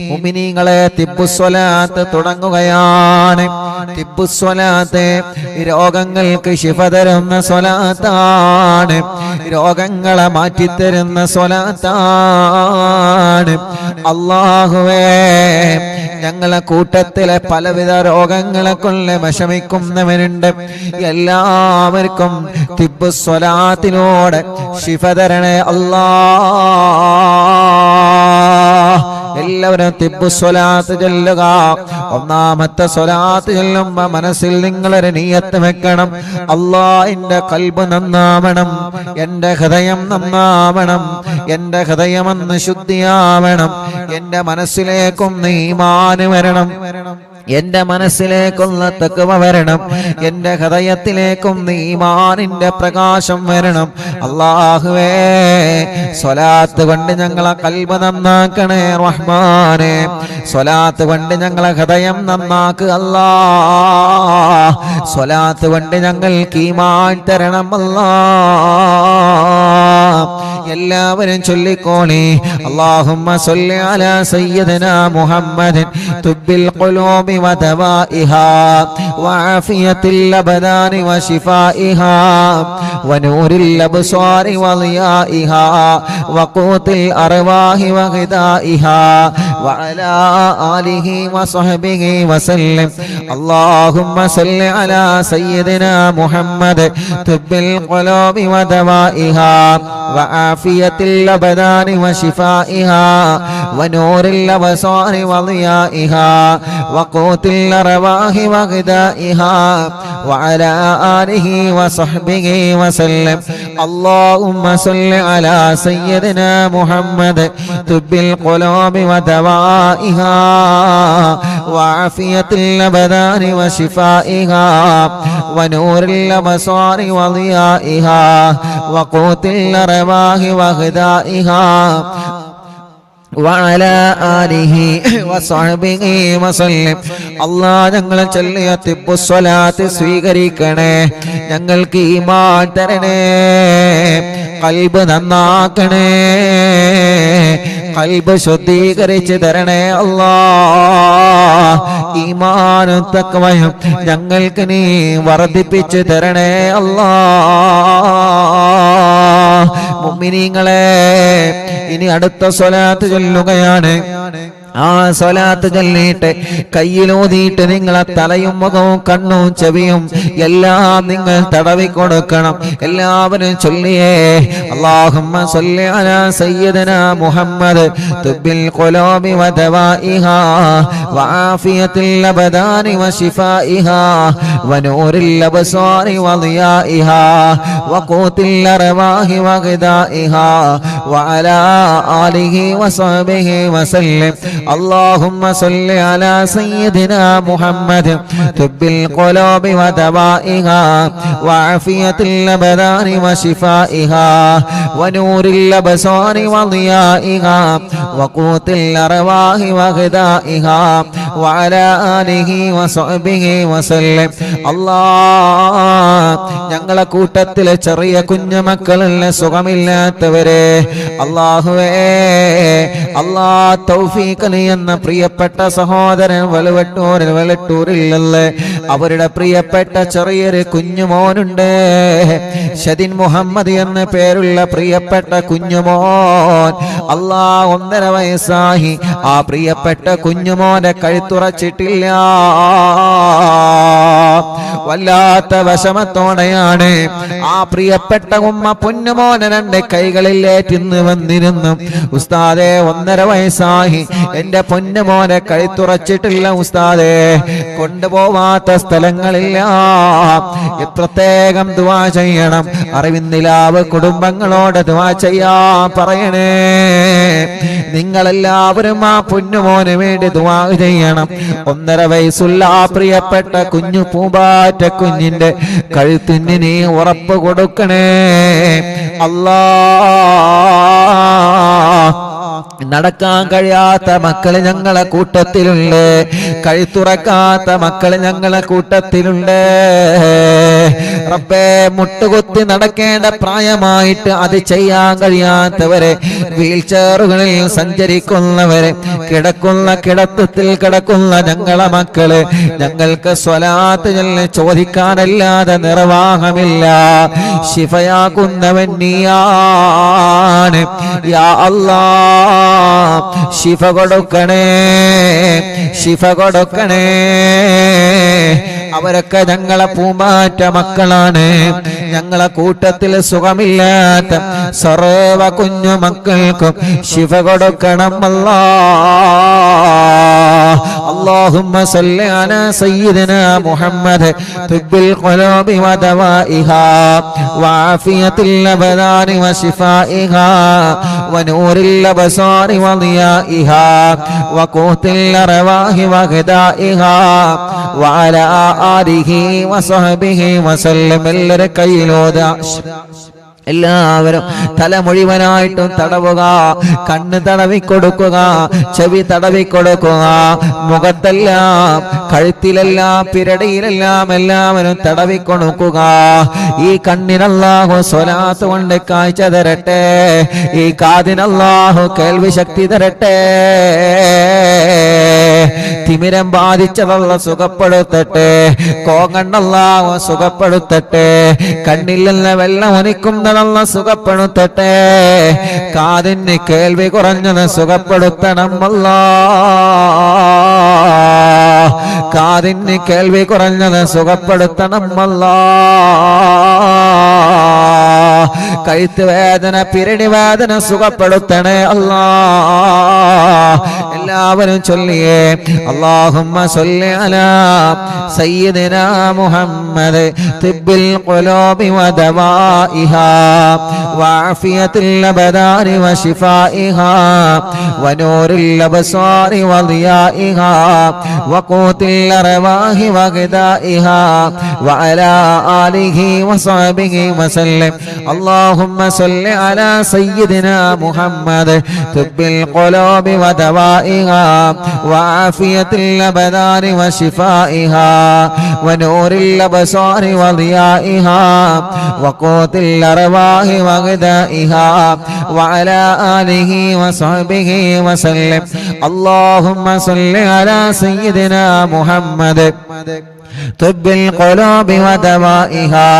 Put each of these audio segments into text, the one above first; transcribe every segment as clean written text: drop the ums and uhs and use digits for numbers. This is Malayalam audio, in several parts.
മുഅ്മിനീങ്ങളെ തിബ്ബുസ്വലാത്ത് തുടങ്ങുകയാണ്. തിബ്ബുസ്വലാത്ത് രോഗങ്ങൾക്ക് ശിഫ തരുന്ന സ്വലാത്താണ്, രോഗങ്ങളെ മാറ്റിത്തരുന്ന സ്വലാത്താണ്. അല്ലാഹുവേ, ഞങ്ങളെ കൂട്ടത്തിലെ പലവിധ രോഗങ്ങളെ കൊണ്ട് വിഷമിക്കുന്നവരുണ്ട്. എല്ലാവർക്കും തിബ്ബുസ്വലാത്തിലൂടെ ശിഫ തരണേ അല്ലാഹ്. എല്ലാവരും തിബ്ബുസ്വലാത്ത് ചൊല്ലുക. ഒന്നാമത്തെ സ്വലാത്ത് ചൊല്ലുമ്പോ മനസ്സിൽ നിങ്ങളൊരു നിയ്യത്ത് വെക്കണം. അല്ലാഹ്, എന്റെ ഖൽബ് നന്നാവണം, എന്റെ ഹൃദയം നന്നാവണം, എന്റെ ഹൃദയമെന്ന് ശുദ്ധിയാവണം, എന്റെ മനസ്സിലേക്കും ഈമാൻ വരണം, എന്റെ മനസ്സിലേക്കുള്ള തഖ്വ വരണം, എന്റെ ഹൃദയത്തിലേക്കും ഈമാനിന്റെ പ്രകാശം വരണം. അല്ലാഹുവേ, സ്വലാത്ത് കൊണ്ട് ഞങ്ങളെ ഖൽബ് നന്നാക്കണേ റഹ്മാനേ. സ്വലാത്ത് കൊണ്ട് ഞങ്ങളെ ഹൃദയം നന്നാക്കുക അല്ലാഹ്. സ്വലാത്ത് കൊണ്ട് ഞങ്ങൾക്ക് ഈമാൻ തരണം അല്ലാഹ്. എല്ലാവരും ചൊല്ലിക്കോളി. അല്ലാഹുമ്മ സ്വല്ലി അലാ സയ്യിദിനാ മുഹമ്മദിൻ തുബ്ബിൽ ഖുലൂബി വദവാഇഹാ വആഫിയത്തിൽ അബ്ദാനി വശിഫാഇഹാ വനൂരിൽ അബ്സാരി വളിയാഇഹാ വഖൂത്തിൽ അർവാഹി വഗിദാഇഹാ വഅലാ ആലിഹി വസഹ്ബിഹി വസല്ലം. അല്ലാഹുമ്മ സ്വല്ലി അലാ സയ്യിദിനാ മുഹമ്മദ് തുബ്ബിൽ ഖുലൂബി വദവാഇഹാ وعافية الأبدان وشفائها ونور الأبصار وضيائها وقوت الأرواح وغذائها وعلى آله وصحبه وسلم. اللهم صل على سيدنا محمد طب القلوب ودوائها وعافية الأبدان وشفائها ونور الأبصار وضيائها وقوت الأرواح وغذائها وعلى آله وصحبه وسلم. അല്ലാഹ്, ഞങ്ങൾ ചൊല്ലിയ തിബ്ബുസ്വലാത്ത് സ്വീകരിക്കണേ, ഞങ്ങൾക്ക് ഈമാൻ തരണേ, ഖൽബ് നന്നാക്കണേ, ഖൽബ് ശുദ്ധീകരിച്ച് തരണേ അല്ലാഹ്. ഈമാനും തഖ്വയും ഞങ്ങൾക്ക് നീ വർദ്ധിപ്പിച്ച് തരണേ അല്ലാഹ്. മുഅ്മിനീങ്ങളെ, ഇനി അടുത്ത സ്വലാത്ത് ചൊല്ലുകയാണ്. ആ സ്വലാത്ത് ചൊല്ലിയിട്ട് കയ്യിലൂതിയിട്ട് നിങ്ങളെ തലയും മുഖവും കണ്ണും ചെവിയും എല്ലാം നിങ്ങൾ തടവി കൊടുക്കണം. എല്ലാവരും ചൊല്ലിയേ. അല്ലാഹുമ്മ സ്വല്ലി അലാ സയ്യിദിനാ മുഹമ്മദ് തുബ്ബിൽ ഖുലൂബി വദവാഇഹാ വആഫിയത്തിൽ അബ്ദാനി വശിഫാഇഹാ വനൂരിൽ അബ്സാരി വളിയാഇഹാ വഖൂത്തിൽ അർവാഹി വഗിദാഇഹാ വഅലാ ആലിഹി വസഹ്ബിഹി വസല്ലം. اللهم صل على سيدنا محمد طب القلوب ودوائها وعافية الأبدان وشفائها ونور الأبصار وضيائها وقوت الأرواح وغذائها وعلى آله وصحبه وسلم. الله, ഞങ്ങളെ കൂട്ടത്തിലെ ചെറിയ കുഞ്ഞുമക്കളല്ല സുഖമില്ലാത്തവരെ അല്ലാഹുവേ, അല്ലാഹ് തൗഫീഖ് എന്ന പ്രിയപ്പെട്ട സഹോദരൻ വെളട്ടൂരിലല്ലേ, അവരുടെ പ്രിയപ്പെട്ട ചെറിയൊരു കുഞ്ഞുമോനുണ്ട്. ഷദിൻ മുഹമ്മദ് എന്ന പേരുള്ള പ്രിയപ്പെട്ട കുഞ്ഞുമോൻ. അല്ലാഹ്, 1.5 വയസ്സായി. ആ പ്രിയപ്പെട്ട കുഞ്ഞുമോനെ കഴുത്തുറച്ചിട്ടില്ല. വല്ലാത്ത വിഷമത്തോടെയാണ് ആ പ്രിയപ്പെട്ട ഉമ്മ പൊന്നുമോനെ 2 കൈകളിൽ ഏറ്റിന്ന് വന്നിരുന്നു. ഉസ്താദേ, 1.5 വയസ്സായി, എന്റെ പൊന്നുമോനെ കഴുത്തുറച്ചിട്ടില്ല ഉസ്താദേ, കൊണ്ടുപോവാത്ത സ്ഥലങ്ങളില്ല. പ്രത്യേകം ദുആ ചെയ്യണം. അറിവിന്നിലാവ് കുടുംബങ്ങളോട് ദുആ ചെയ്യാൻ പറയണേ. നിങ്ങളെല്ലാവരും ആ പൊന്നുമോന് വേണ്ടി ദുആ ചെയ്യണം. 1.5 വയസ്സുള്ള ആ പ്രിയപ്പെട്ട കുഞ്ഞു പൂമ്പാറ്റ കുഞ്ഞിന്റെ കഴുത്തിന് നീ ഉറപ്പ് കൊടുക്കണേ അല്ലാഹ്. നടക്കാൻ കഴിയാത്ത മക്കള് ഞങ്ങളെ കൂട്ടത്തിലുണ്ട്, കഴുത്തുറക്കാത്ത മക്കള് ഞങ്ങളെ കൂട്ടത്തിലുണ്ട്. റബ്ബേ, മുട്ടുകുത്തി നടക്കേണ്ട പ്രായമായിട്ട് അത് ചെയ്യാൻ കഴിയാത്തവരെ, വീൽ ചെയറുകളിൽ സഞ്ചരിക്കുന്നവരെ, കിടക്കുന്ന കിടത്തത്തിൽ കിടക്കുന്ന ഞങ്ങളെ മക്കള്, ഞങ്ങൾക്ക് സ്വലാത്ത് ചോദിക്കാനല്ലാതെ നിർവാഹമില്ല. ശിഫയാക്കുന്നവൻ നീയാണ് യാ അല്ലാഹ്. ശിഫ കൊടുക്കണേ, ശിഫ കൊടുക്കണേ. അവരൊക്കെ ഞങ്ങളെ പൂമാറ്റ മക്കളാണ്. ഞങ്ങളെ കൂട്ടത്തിൽ സുഖമില്ലാത്ത സർവ കുഞ്ഞു മക്കൾക്കും ശിഫ കൊടുക്കണം അല്ലാഹ്. اللهم صل على سيدنا محمد طب القلوب ودوائها وعافية الأبدان وشفائها ونور الأبصار وضيائها وقوت الأرواح وغذائها وعلى آله وصحبه وسلم. എല്ലാവരും തല മുഴുവനായിട്ടും തടവുക, കണ്ണ് തടവിക്കൊടുക്കുക, ചെവി തടവിക്കൊടുക്കുക, മുഖത്തെല്ലാം കഴുത്തിലെല്ലാം പിരടിയിലെല്ലാം എല്ലാവരും തടവിക്കൊടുക്കുക. ഈ കണ്ണിനല്ലാഹു സ്വലാത്ത് കൊണ്ട് കാഴ്ച തരട്ടെ, ഈ കാതിനല്ലാഹു കേൾവി ശക്തി തരട്ടെ. തിമിരം ബാധിച്ചതല്ല സുഖപ്പെടുത്തട്ടെ, കോങ്ങണ്ണല്ലാഹു സുഖപ്പെടുത്തട്ടെ. കണ്ണിൽ നിന്ന് വെള്ളം ഒലിക്കുന്നതല്ല സുഖപ്പെടുത്തട്ടെ. കാതിന് കേൾവി കുറഞ്ഞത് സുഖപ്പെടുത്തണം അല്ലാഹ്. കാതിന് കേൾവി കുറഞ്ഞത് സുഖപ്പെടുത്തണം അല്ലാഹ്. കഴുത്ത് വേദന, പിരടി വേദന സുഖപ്പെടുത്തണേ അല്ലാഹ്. എല്ലാവരും ചൊല്ലിയേ اللهم صل على سيدنا محمد طب القلوب ودوائها وعافية الأبدان وشفائها ونور الأبصار وضيائها وقوت الأرواح وغذائها وعلى آله وصحبه وسلم. اللهم صل على سيدنا محمد طب القلوب ودوائها وعافية الأبدان وشفائها ونور الأبصار وضيائها وقوت الأرواح وغذائها وعلى آله وصحبه وسلم. اللهم صل على سيدنا محمد طب القلوب ودوائها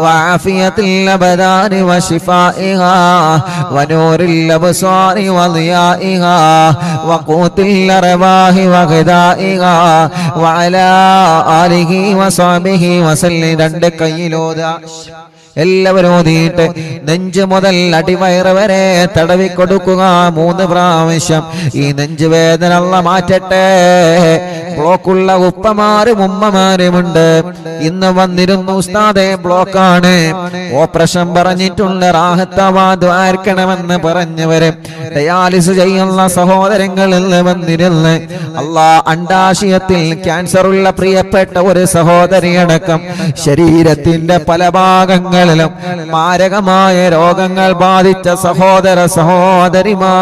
وعافية الأبدان وشفائها ونور الأبصار وضيائها وقوت الأرواح وغذائها وعلى آله وصحبه وسلم. രണ്ട് കൈയിലോതാ എല്ലാവരും ഓതിയിട്ട് നെഞ്ച് മുതൽ അടിവയറ് വരെ തടവിക്കൊടുക്കുക 3 പ്രാവശ്യം. ഈ നെഞ്ചുവേദന അല്ലാഹ് മാറ്റട്ടെ. ബ്ലോക്കുള്ള ഉപ്പമാരും ഉമ്മമാരുമുണ്ട്. ഇന്ന് വന്നിരുന്നു ഉസ്താദേ ബ്ലോക്കാണ്, ഓപ്പറേഷൻ പറഞ്ഞിട്ടുണ്ട്, റാഹത്താവാ ദ്വാർക്കണമെന്ന് പറഞ്ഞവര്, ഡയാലിസ് ചെയ്യുന്ന സഹോദരങ്ങളിൽ വന്നിരുന്ന് അല്ലാഹ് അണ്ടാശയത്തിൽ ക്യാൻസർ ഉള്ള പ്രിയപ്പെട്ട ഒരു സഹോദരിയടക്കം ശരീരത്തിന്റെ പല ഭാഗങ്ങളിലും മാരകമായ രോഗങ്ങൾ ബാധിച്ച സഹോദര സഹോദരിമാർ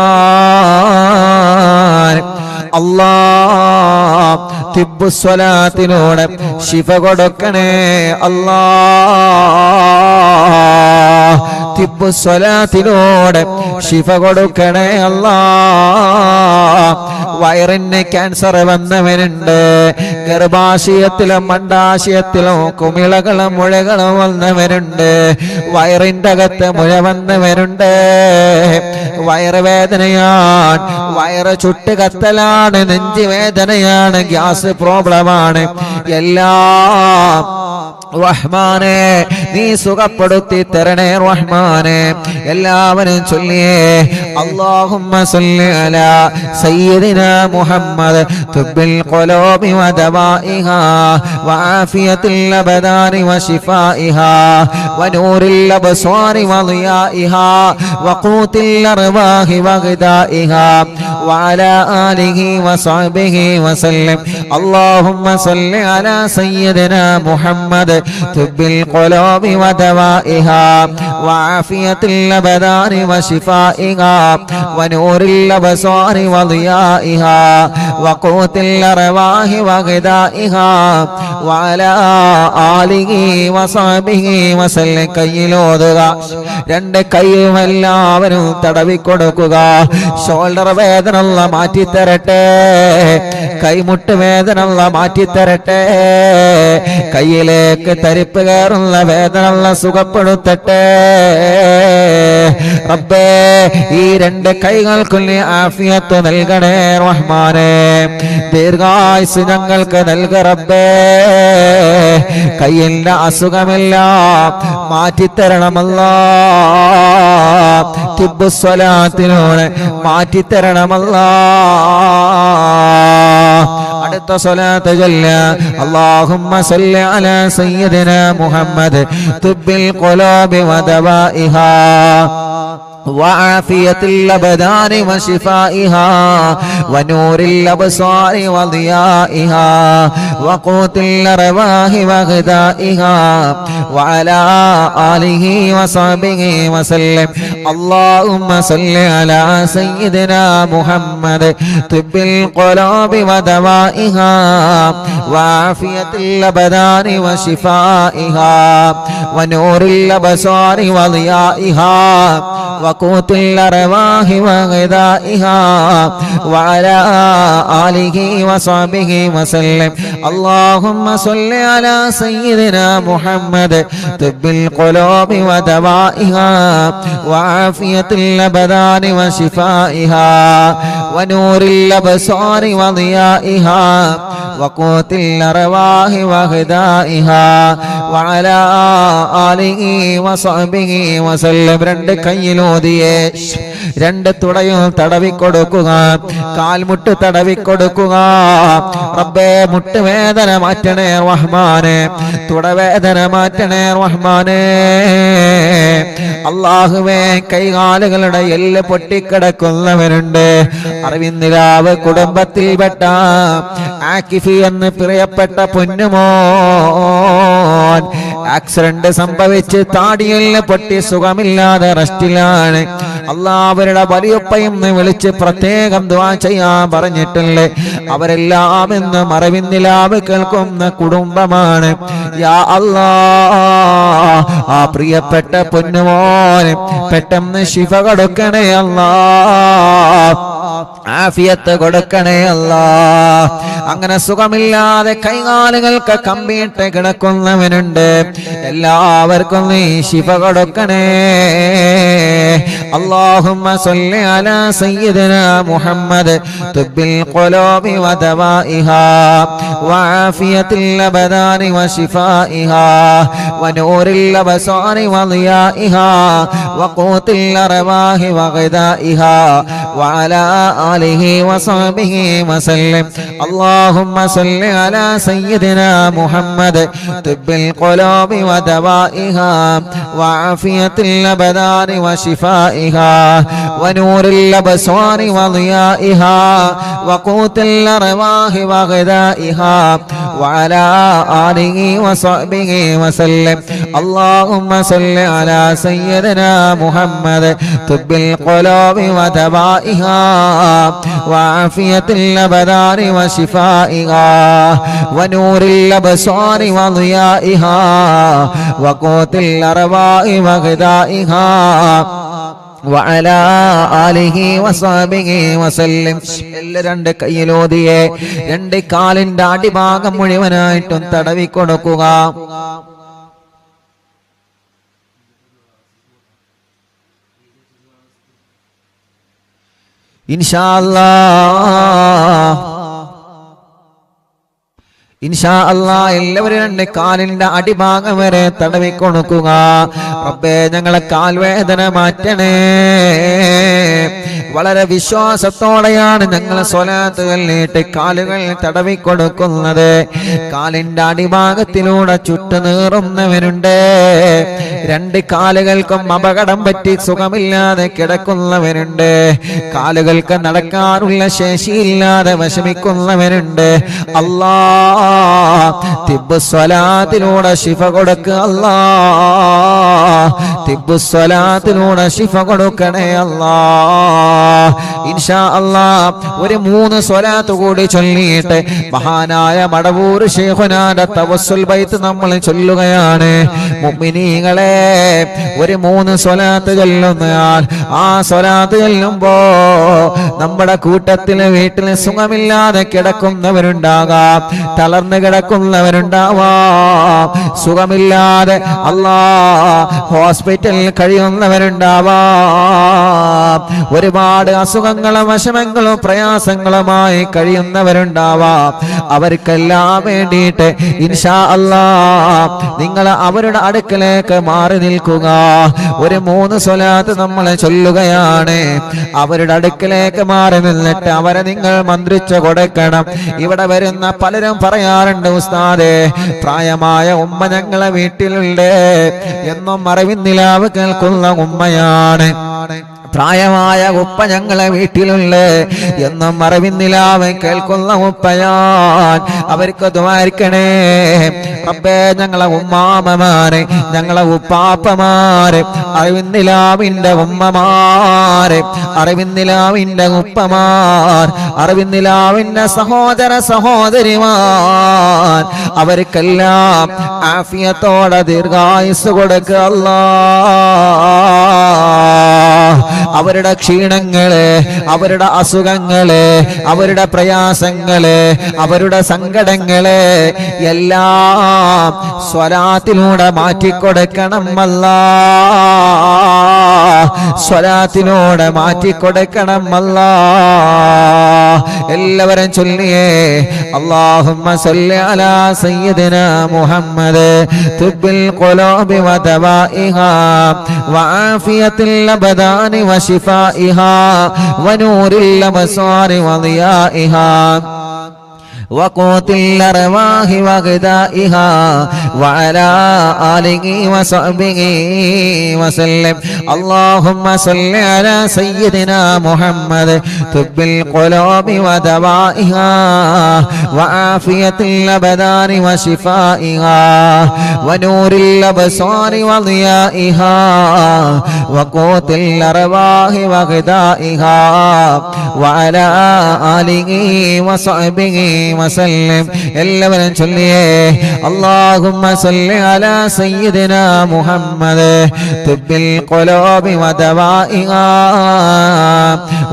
അല്ലാഹ് തിബ്ബുസ്വലാത്തിലൂടെ ശിഫ കൊടുക്കണേ അല്ലാഹ്. തിബ്ബുസ്വലാത്തിലൂടെ ശിഫ കൊടുക്കണേ അല്ലാഹ്. വയറിന് ക്യാൻസർ വന്നവരുണ്ട്, ഗർഭാശയത്തിലും അണ്ടാശയത്തിലും കുമിളകളും മുഴകളും വന്നവരുണ്ട്, വയറിന്റെ അകത്ത് മുഴ വന്നവരുണ്ട്, വയറുവേദനയാണ്, വയറ് ചുട്ട് കത്തലാണ്, നെഞ്ച് വേദനയാണ്, ഗ്യാസ് പ്രോബ്ലമാണ്. എല്ലാം റഹ്മാനെ നീ സുഖപ്പെടുത്തി തരണേ റഹ്മാനെ. എല്ലാവരും ചൊല്ലിയേ അല്ലാഹുമ്മ സല്ലി അലാ സയ്യിദിനാ മുഹമ്മദ് തുബ്ബിൽ ഖുലൂബി വദവാഇഹാ വആഫിയത്തിൽ അബദാനി വശിഫാഇഹാ ونور الأبصار وضيائها وقوت الأرواح وغذائها وعلى آله وصحبه وسلم. اللهم صل على سيدنا محمد طب القلوب ودوائها وعافية الأبدان وشفائها ونور الأبصار وضيائها وقوت الأرواح وغذائها وعلى آله وصحبه وسلم. കയ്യിലോതുക, രണ്ട് കൈയും എല്ലാവരും തടവിക്കൊടുക്കുക. ഷോൾഡർ വേദന അല്ലാഹ് മാറ്റിത്തരട്ടെ, കൈമുട്ട് വേദന അല്ലാഹ് മാറ്റിത്തരട്ടെ, കയ്യിലേക്ക് തരിപ്പ് കയറുന്ന വേദന അല്ലാഹ് സുഖപ്പെടുത്തട്ടെ. റബ്ബേ, ഈ രണ്ട് കൈകൾക്കും നീ ആഫിയത്ത് നൽകണേ റഹ്മാനേ. ദീർഘായുസ് ഞങ്ങൾക്ക് നൽക റബ്ബേ. കയ്യിന്റെ അസുഖമെല്ലാം മാറ്റിത്തരണമല്ലാ. തിബ്ബുസ്വലാത്തിലൂടെ മാറ്റിത്തരണമല്ലാ. അടുത്ത സ്വലാത്ത് ചൊല്ല. അല്ലാഹുമ്മ സല്ലി അലാ സയ്യിദിനാ മുഹമ്മദ് തുബ്ബിൽ ഖുലൂബി വദവാഇഹാ وعافية الأبدان وشفائها ونور الأبصار وضيائها وقوت الأرواح وغذائها وعلى آله وصحبه وسلم. اللهم صل على سيدنا محمد طب القلوب ودوائها وعافية الأبدان وشفائها ونور الأبصار وضيائها وقوت الأرواح وغذائها وعلى آله وصحبه وسلم. اللهم صل على سيدنا محمد طب القلوب ودوائها وعافية الأبدان وشفائها ونور الأبصار وضيائها وقوت الأرواح وغذائها وعلى آله وصحبه وسلم. രണ്ട് കയ്യിലോതിയെ രണ്ട് തുടയും തടവിക്കൊടുക്കുക, കാൽമുട്ട് തടവിക്കൊടുക്കുക. റബ്ബേ, മുട്ടുവേദന മാറ്റണേ റഹ്മാനേ, തുടവേദന മാറ്റണേ റഹ്മാനേ. അല്ലാഹുവേ, കൈകാലുകളുടെ എല്ല് പൊട്ടിക്കിടക്കുന്നവരുണ്ട്. അറിവിന്ദിരാവ് കുടുംബത്തിൽപ്പെട്ട ആക്കിഫി എന്ന് പ്രിയപ്പെട്ട പൊന്നുമോൻ ആക്സിഡന്റ് സംഭവിച്ച് താടിയെല്ല് പൊട്ടി സുഖമില്ലാതെ റെസ്റ്റിലാണ്. അല്ലാഹുവരുടെ വലിയപ്പയും വിളിച്ച് പ്രത്യേകം ദുആ ചെയ്യാൻ പറഞ്ഞിട്ടുണ്ട്. അവരെല്ലാം ഇന്ന് മറവിന്ദിലാവ് കേൾക്കുന്ന കുടുംബമാണ്. യാ അല്ലാഹ്, ആ പ്രിയപ്പെട്ട പൊന്നുമോന് പെട്ടെന്ന് ശിഫ കൊടുക്കണേ അല്ലാഹ്, ആഫിയത്ത് കൊടുക്കണേ അല്ലാഹ്. അങ്ങനെ സുഖമില്ലാതെ കൈകാലുകൾക്ക് കമ്പിയിട്ട് കിടക്കുന്നവനുണ്ട്. എല്ലാവർക്കും നീ ശിഫ കൊടുക്കണേ. اللهم صل على سيدنا محمد طب القلوب ودوائها وعافية الأبدان وشفائها ونور الأبصار وضيائها وقوت الأرواح وغذائها وعلى آله وصحبه وسلم. اللهم صل على سيدنا محمد طب القلوب ودوائها وعافية الأبدان وشفائها ونور الأبصار وضيائها وقوت الأرواح وغذائها وعلى آله وصحبه وسلم. اللهم صل على سيدنا محمد طب القلوب ودوائها وعافية الأبدان وشفائها ونور الأبصار وضيائها وقوت الأرواح وغذائها وعلى آله وصحبه وسلم. രണ്ട് കയ്യിലോതിയെ രണ്ട് കാലിന്റെ അടിഭാഗം മുഴുവനായിട്ടും തടവിക്കൊടുക്കുക. ഇൻഷാ അല്ലാഹ് ഇൻഷാ അല്ലാഹ് എല്ലാവരും രണ്ട് കാലിന്റെ അടിഭാഗം വരെ തടവിക്കൊടുക്കുക. റബ്ബേ, ഞങ്ങളെ കാൽവേദന മാറ്റണേ. വളരെ വിശ്വാസത്തോടെയാണ് ഞങ്ങൾ സ്വലാത്ത് ചൊല്ലിയിട്ട് കാലുകൾ തടവിക്കൊടുക്കുന്നത്. കാലിന്റെ അടിഭാഗത്തിലൂടെ ചുട്ടുനീറുന്നവരുണ്ട്. രണ്ട് കാലുകൾക്കും അപകടം പറ്റി സുഖമില്ലാതെ കിടക്കുന്നവരുണ്ട്. കാലുകൾക്ക് നടക്കാനുള്ള ശേഷിയില്ലാതെ വിഷമിക്കുന്നവരുണ്ട്. അല്ലാ തിബ്ബു സ്വലാത്തിലൂടെ ശിഫ കൊടുക്കുക. അല്ലാ തിബ്ബു സ്വലാത്തിലൂടെ ശിഫ കൊടുക്കണേ അല്ലാ. ഇൻഷാ അല്ലാ ഒരു 3 സ്വലാത്ത് കൂടി ചൊല്ലിയിട്ട് മഹാനായ മടവൂർ ശൈഖുനാന്റെ തവസ്സുൽ ബൈത്ത് നമ്മൾ ചൊല്ലുകയാണ്. മുഅ്മിനീങ്ങളെ, ഒരു 3 സ്വലാത്ത് ചൊല്ലുന്നയാൾ ആ സ്വലാത്ത് ചൊല്ലുമ്പോ നമ്മുടെ കൂട്ടത്തിൽ വീട്ടിൽ സുഖമില്ലാതെ കിടക്കുന്നവരുണ്ടാകാം, തളർന്നു കിടക്കുന്നവരുണ്ടാവാം, സുഖമില്ലാതെ അല്ലാ ഹോസ്പിറ്റലിൽ കഴിയുന്നവരുണ്ടാവാം, ഒരുപാട് അസുഖങ്ങളും വിഷമങ്ങളും പ്രയാസങ്ങളുമായി കഴിയുന്നവരുണ്ടാവാം. അവർക്കെല്ലാം വേണ്ടിയിട്ട് ഇൻഷാ അല്ലാ നിങ്ങൾ അവരുടെ അടുക്കലേക്ക് മാറി നിൽക്കുക. ഒരു 3 സ്വലാത്ത് നമ്മൾ ചൊല്ലുകയാണ്. അവരുടെ അടുക്കലേക്ക് മാറി നിന്നിട്ട് അവരെ നിങ്ങൾ മന്ത്രിച്ചു കൊടുക്കണം. ഇവിടെ വരുന്ന പലരും പറയാറുണ്ട്, ഉസ്താദേ പ്രായമായ ഉമ്മ ഞങ്ങളെ വീട്ടിലുണ്ട്, എന്നും അറിവിന്നിലാവ് കേൾക്കുന്ന ഉമ്മയാണ്. പ്രായമായ ഉപ്പ ഞങ്ങളെ വീട്ടിലുള്ള എന്നും അറിവിന്നിലാവ് കേൾക്കുന്ന ഉപ്പയാൻ. അവർക്ക് ദ്വാരിക്കണേ റബ്ബേ. ഞങ്ങളെ ഉമ്മാമമാരെ, ഞങ്ങളെ ഉപ്പാപ്പമാരെ, അറിവിന്നിലാവിന്റെ ഉമ്മമാരെ, അറിവിന്നിലാവിന്റെ ഉപ്പമാർ, അറിവിന്നിലാവിന്റെ സഹോദര സഹോദരിമാർ, അവർക്കെല്ലാം ആഫിയത്തോടെ ദീർഘായുസ് കൊടുക്കുക അല്ലാ. അവരുടെ ക്ഷീണങ്ങള്, അവരുടെ അസുഖങ്ങള്, അവരുടെ പ്രയാസങ്ങള്, അവരുടെ സങ്കടങ്ങള് എല്ലാം സ്വലാത്തിലൂടെ മാറ്റിക്കൊടുക്കണം അല്ലാ. സ്വലാത്തിലൂടെ മാറ്റിക്കൊടുക്കണം അല്ലാ. എല്ലാവരും ചൊല്ലിയേ അല്ലാഹുമ്മ സല്ലി അലാ സയ്യിദിനാ മുഹമ്മദ് തുബ്ബിൽ ഖുലൂബി വദവാഇഹാ വആഫിയത്തിൽ അബദാനി വശിഫാഇഹാ വനൂരിൽ അബ്സാരി വദിയാഇഹാ وقوت الأرواح وغذائها وعلى آله وصحبه وسلم. اللهم صل على سيدنا محمد طب القلوب ودوائها وعافية الأبدان وشفائها ونور الأبصار وضيائها وقوت الأرواح وغذائها وعلى آله وصحبه وسلم. എല്ലാവരും ചൊല്ലിയേ اللهم صل على سيدنا محمد طب القلوب ودوائها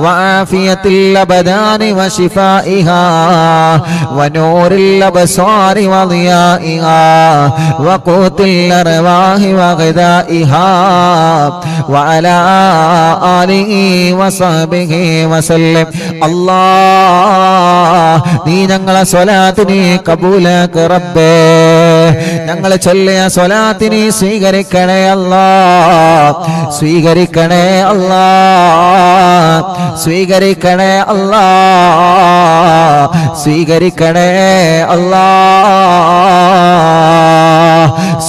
وعافية الأبدان وشفائها ونور الأبصار وضيائها وقوت الأرواح وغذائها وعلى آله وصحبه وسلم. الله നീ ഞങ്ങളെ സ്വലാത്തിനെ കബൂലാക്ക് റബ്ബേ. ഞങ്ങൾ ചൊല്ലിയ സ്വലാത്തിനെ സ്വീകരിക്കണേ അല്ലാ, സ്വീകരിക്കണേ അല്ലാ, സ്വീകരിക്കണേ അല്ലാ, സ്വീകരിക്കണേ അല്ലാ.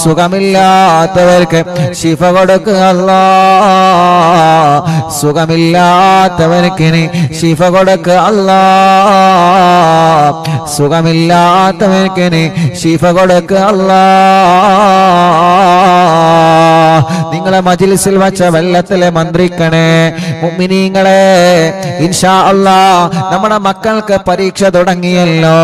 സുഖമില്ലാത്തവർക്ക് ശിഫ കൊടുക്കുക അല്ലാ, സുഖമില്ലാത്തവർക്ക് ശിഫ കൊടുക്കുക അല്ലാ, സുഖമില്ലാത്തവർക്ക് ശിഫ കൊടുക്കുക അല്ലാ. നിങ്ങളെ മജ്ലിസിൽ വച്ച വെള്ളത്തിലെ മന്ത്രിക്കണേ മുഅ്മിനീങ്ങളെ. ഇൻഷാ അല്ലാഹ് നമ്മുടെ മക്കൾക്ക് പരീക്ഷ തുടങ്ങിയല്ലോ.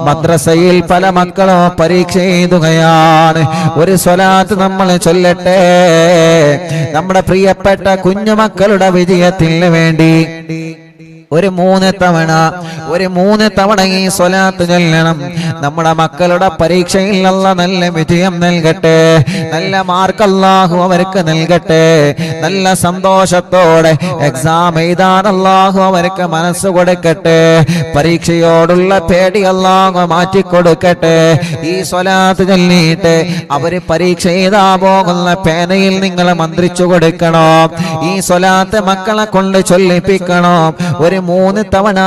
മദ്രസയിൽ പല മക്കളും പരീക്ഷ എഴുതുകയാണ്. ഒരു സ്വലാത്ത് നമ്മൾ ചൊല്ലട്ടെ നമ്മുടെ പ്രിയപ്പെട്ട കുഞ്ഞുമക്കളുടെ വിജയത്തിന് വേണ്ടി. ഒരു 3 തവണ ഈ സ്വലാത്ത് ചൊല്ലണം. നമ്മുടെ മക്കളുടെ പരീക്ഷയിൽ അല്ലാഹ് നല്ല വിജയം നൽകട്ടെ, നല്ല മാർക്ക് അല്ലാഹു അവർക്ക് നൽകട്ടെ, നല്ല സന്തോഷത്തോടെ എക്സാം എഴുതാൻ അല്ലാഹു അവർക്ക് മനസ്സ് കൊടുക്കട്ടെ, പരീക്ഷയോടുള്ള പേടി അല്ലാഹു മാറ്റിക്കൊടുക്കട്ടെ. ഈ സ്വലാത്ത് ചൊല്ലിയിട്ട് അവര് പരീക്ഷ എഴുതാ പോകുന്ന പേനയിൽ നിങ്ങൾ മന്ത്രിച്ചു കൊടുക്കണം. ഈ സ്വലാത്ത് മക്കളെ കൊണ്ട് ചൊല്ലിപ്പിക്കണം. ഒരു 3 തവണ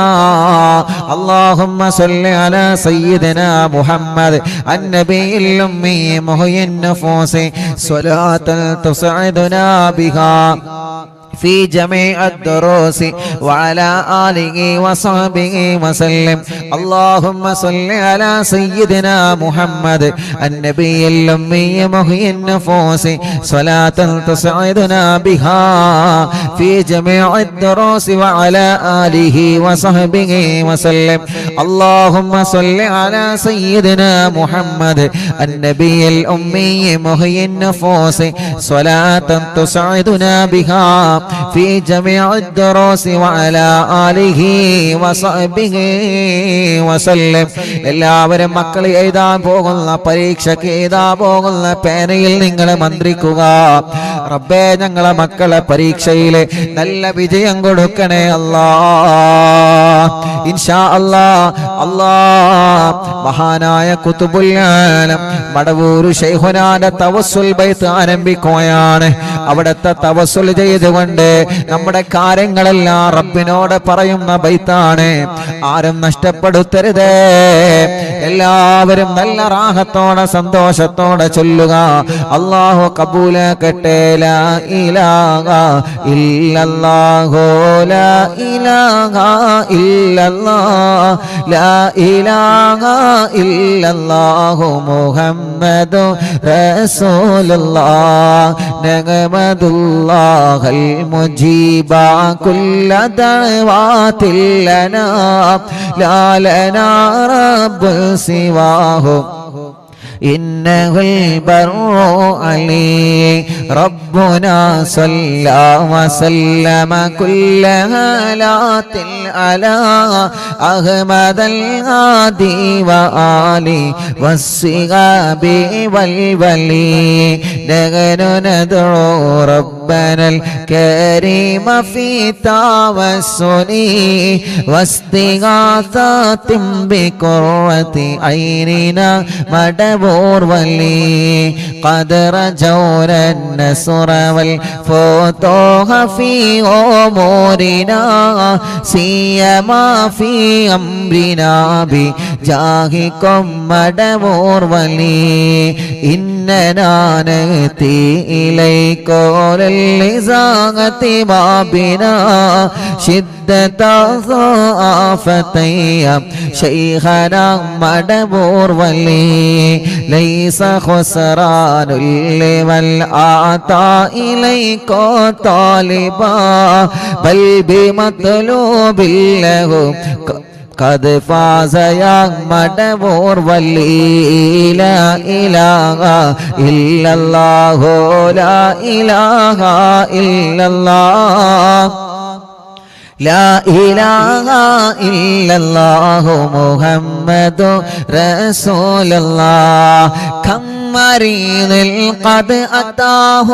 അല്ലാഹുമ്മ സ്വല്ലി അലാ സയ്യിദിനാ മുഹമ്മദ് അന്നബിയിൽ ഉമ്മി മുഹയ്യിൻ നഫൂസി സ്വലാത്തൻ തുസ്ഇദുനാ ബിഹാ في جميع الدروس وعلى آله وصحبه وسلم. اللهم صل على سيدنا محمد النبي الأمي محيي النفوس صلاة تسعدنا بها في جميع الدروس وعلى آله وصحبه وسلم. اللهم صل على سيدنا محمد النبي الأمي محيي النفوس صلاة تسعدنا بها في جميع الدروس وعلى آله وصحبه وسلم. എല്ലാവരും മക്കൾ എഴുതാൻ പോകുന്ന പരീക്ഷയ്ക്ക് എഴുതാൻ പോകുന്ന പേനയിൽ നിങ്ങൾ മന്ത്രിക്കുക. റബ്ബേ, ഞങ്ങളെ മക്കളെ പരീക്ഷയിൽ നല്ല വിജയം കൊടുക്കണേ അല്ലാഹ്. ഇൻഷാ അല്ലാഹ്. അല്ലാഹ് മഹാനായ ഖുതുബുൽ ആലം മടവൂർ ശൈഖുനാന്റെ തവസ്സുൽ ബൈത്ത് ആരംഭിക്കുകയാണ്. അവിടുത്തെ തവസ്സുൽ ചെയ്തുകൊണ്ട് നമ്മുടെ കാര്യങ്ങളെല്ലാം റബ്ബിനോട് പറയുന്ന ബൈത്താണ്. ആരും നഷ്ടപ്പെടുത്തരുതേ. എല്ലാവരും നല്ല റാഹത്തോടെ സന്തോഷത്തോടെ ചൊല്ലുക. അല്ലാഹു കബൂലാക്കട്ടെ. ലാ ഇലാഹ ഇല്ലല്ലാഹു ലാ ഇലാഹ ഇല്ലല്ലാഹ് ലാ ഇലാഹ ഇല്ലല്ലാഹു മുഹമ്മദു റസൂലുള്ളാഹ് നഹ്മദുല്ലാഹൽ മുജീബ കുല്ല ദഅവാതിൽ ലനാ ലാ ലനാ റബ്ബു സിവാഹു إنه البر علي ربنا صلى وسلم كل هالات على أحمد الهادي وآله والصحاب والولي نحن ندعو ربنا الكريم في توسل واستغاثة بقرة عيننا مدبور ولي قد رجونا النصر والفتوح في أمورنا سيما في أمرنا بجاهكم مدبور ولي إننا نأتي إليك للإزاغة بابنا شدة ضعافتي شيخنا مدبور ولي ليس خسران لمن أعطى إليك طالبا بل بمطلوب له قد فاز يا مدبور ولي لا إله إلا الله لا إله إلا الله لا إله إلا الله محمد رسول الله كم مريض قد أتاه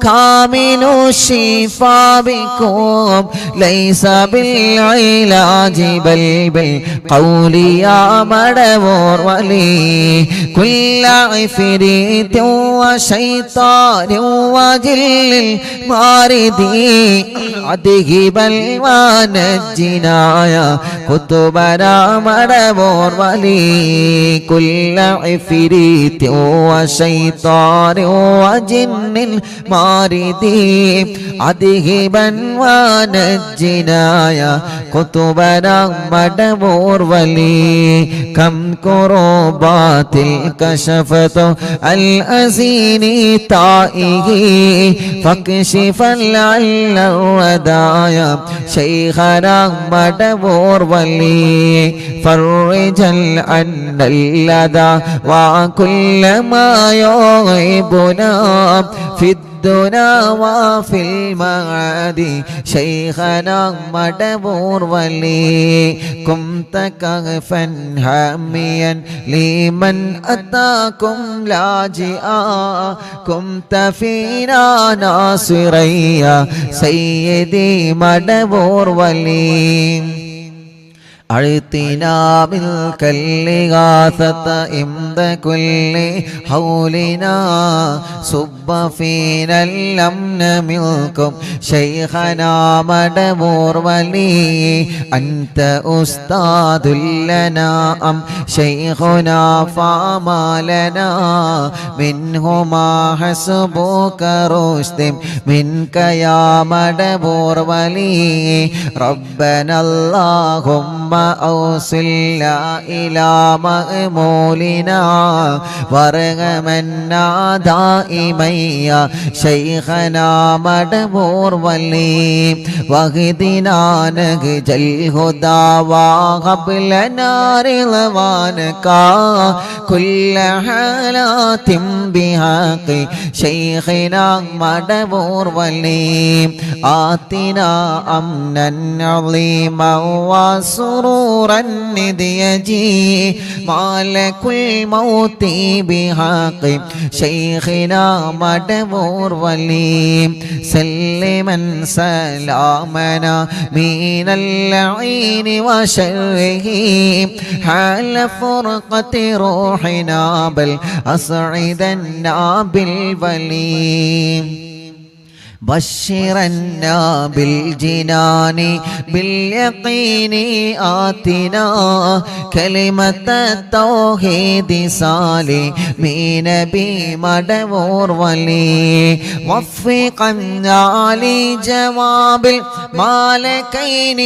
كامل الشفاء بكم ليس بالعلاج بل بالقول يا مدبور ولي كل عفريت وشيطان وجل الماردي أذهب ونجنا يا كتبنا مدبور ولي كل عفريت وشيطان وجن ماردي أذهبا ونجنا يا كتبنا مدبور ولي كم كربات كشفت الأزين تائه فاكشفا لعل الردايا شيخنا مدبور ولي فرجا عن اللدى وكل ما يغيبنا في الدنا وفي المعاد شيخنا مدبور ولي كنت كهفا حاميا لمن أتاكم لاجئا كنت فينا ناصريا سيدي مدبور ولي أعطنا ملك الإغاثة عند كل حولنا صب فينا الأمن منكم شيخنا مدبور ولي أنت أستاذ لنا أم شيخنا فما لنا منهما حسبك رشد منك يا مدبور ولي ربنا اللهم أوصلنا إلى مأمولنا وارغمنا دائما يا شيخنا مدبور ولي واهدنا نهج الهدى وهب لنا رضوانك كل حالات بحق شيخنا مدبور ولي آتنا أمنا عظيما وسرورا نديجي مالك الموت بحق شيخنا مدبور ولي سلما سلامنا من اللعين وشره حال فرقة روحنا بل أسعدنا بالولي بشرنا بالجنان باليقين آتنا كلمة التوحيد سالمين بمدبور ولي وفقنا لجواب المالكين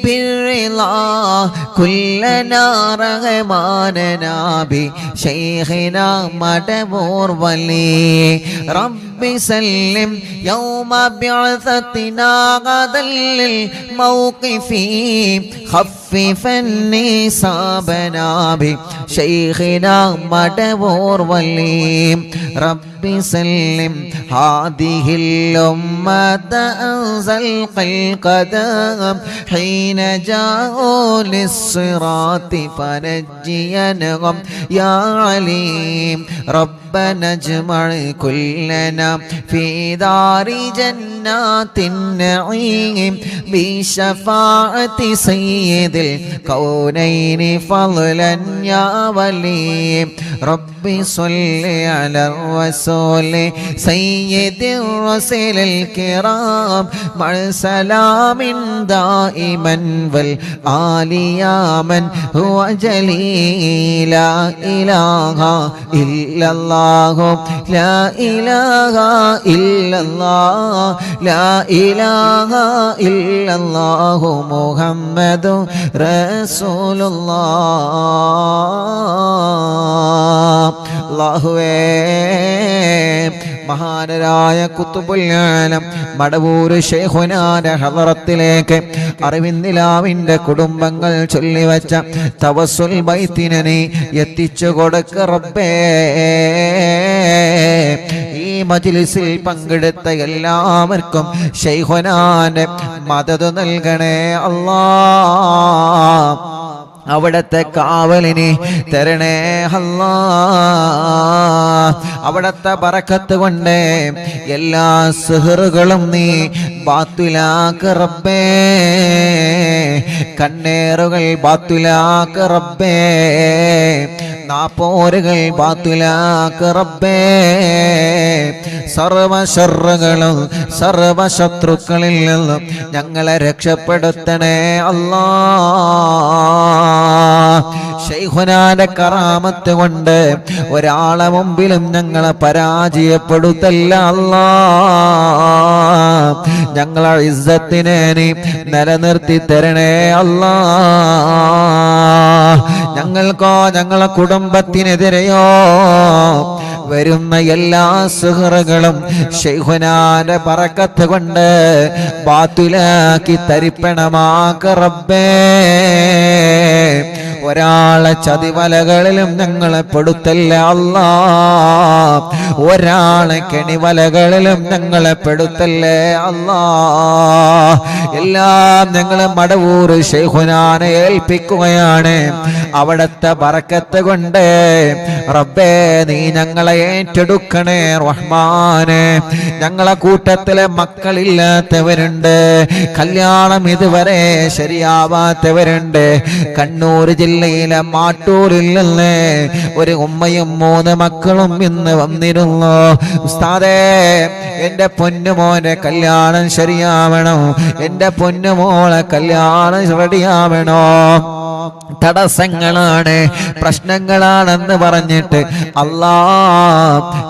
بالرضا كلنا رغماننا بشيخنا مدبور ولي رب سلم يوم بعثتنا غدا للموقف خففا نصابنا بشيخنا مدبور ولي رب سلم هذه الأمة أنزل القدم حين جاءوا للصراط فنجينهم يا عليم ربنا اجمع كلنا في دار جنات النعيم بشفاعة سيد الكونين فضلا يا ولي رب صل على الرسول سيد الرسل الكرام مع سلام دائما والآل يا من هو جليل لا إله إلا الله لا إله إلا الله لا إله إلا الله محمد رسول الله മഹാനരായ ഖുതുബുൽ ആലം മടവൂർ ശൈഖുനാന്റെ ഹളറത്തിലേക്ക് അറിവിന്ദിലാവിന്റെ കുടുംബങ്ങൾ ചൊല്ലിവച്ച തവസ്സുൽ ബൈത്തിനെ എത്തിച്ചു കൊടുക്ക റബ്ബേ ഈ മജ്ലിസിൽ പങ്കെടുത്ത എല്ലാവർക്കും ശൈഖുനാന്റെ മദദ് നൽകണേ അല്ലാഹ് അവിടത്തെ കാവലിനെ തരണേ അല്ലാഹ് അവിടത്തെ ബറക്കത്ത് കൊണ്ട് എല്ലാ സിഹറുകളും നീ ബാത്തിലാക്ക് റബ്ബേ കണ്ണേറുകൾ ബാത്തിലാക്ക് റബ്ബേ നാപ്പോരുകൾ ബാത്തിലാക്ക് റബ്ബേ സർവ ശർറുകളും സർവ ശത്രുക്കളിൽ നിന്നും ഞങ്ങളെ രക്ഷപ്പെടുത്തണേ അല്ലാഹ് ശൈഖുനാന്റെ കറാമത്ത് കൊണ്ട് ഒരാളെ മുമ്പിലും ഞങ്ങളെ പരാജയപ്പെടുത്തല്ല അല്ലാഹ് ഞങ്ങളെ ഇസ്സത്തിനെ നീ നിലനിർത്തി തരണേ അല്ലാഹ് ഞങ്ങൾക്കോ ഞങ്ങളെ കുടുംബത്തിനെതിരെയോ വരുന്ന എല്ലാ സുഹൃകളും ശൈഖുനാന്റെ ബറക്കത്ത് കൊണ്ട് ബാത്തിലാക്കി തരിപ്പണമാക്ക റബ്ബേ ഒരാളെ ചതിവലകളിലും ഞങ്ങളെ പെടുത്തല്ല അല്ലാ. ഒരാളെ കെണിവലകളിലും ഞങ്ങളെ പെടുത്തല്ലേ അല്ലാ. എല്ലാം ഞങ്ങളെ മടവൂർ ശൈഖുനാനെ ഏൽപ്പിക്കുകയാണ്. അവിടത്തെ ബറക്കത്ത് കൊണ്ട് റബ്ബേ നീ ഞങ്ങളെ ഏറ്റെടുക്കണേ റഹ്മാനെ. ഞങ്ങളെ കൂട്ടത്തിലെ മക്കളില്ലാത്തവരുണ്ട്, കല്യാണം ഇതുവരെ ശരിയാവാത്തവരുണ്ട്. കണ്ണൂർ ജില്ലയിലെ മാട്ടൂരിൽ നിന്ന് ഒരു ഉമ്മയും 3 മക്കളും ഇന്ന് വന്നിരുന്നു. ഉസ്താദേ, എന്റെ പൊന്നുമോനെ കല്യാണം ശരിയാവണം, എന്റെ പൊന്നുമോളെ കല്യാണം റെഡിയാവണോ. തടസ്സങ്ങളാണ്, പ്രശ്നങ്ങളാണെന്ന് പറഞ്ഞിട്ട് അല്ലാ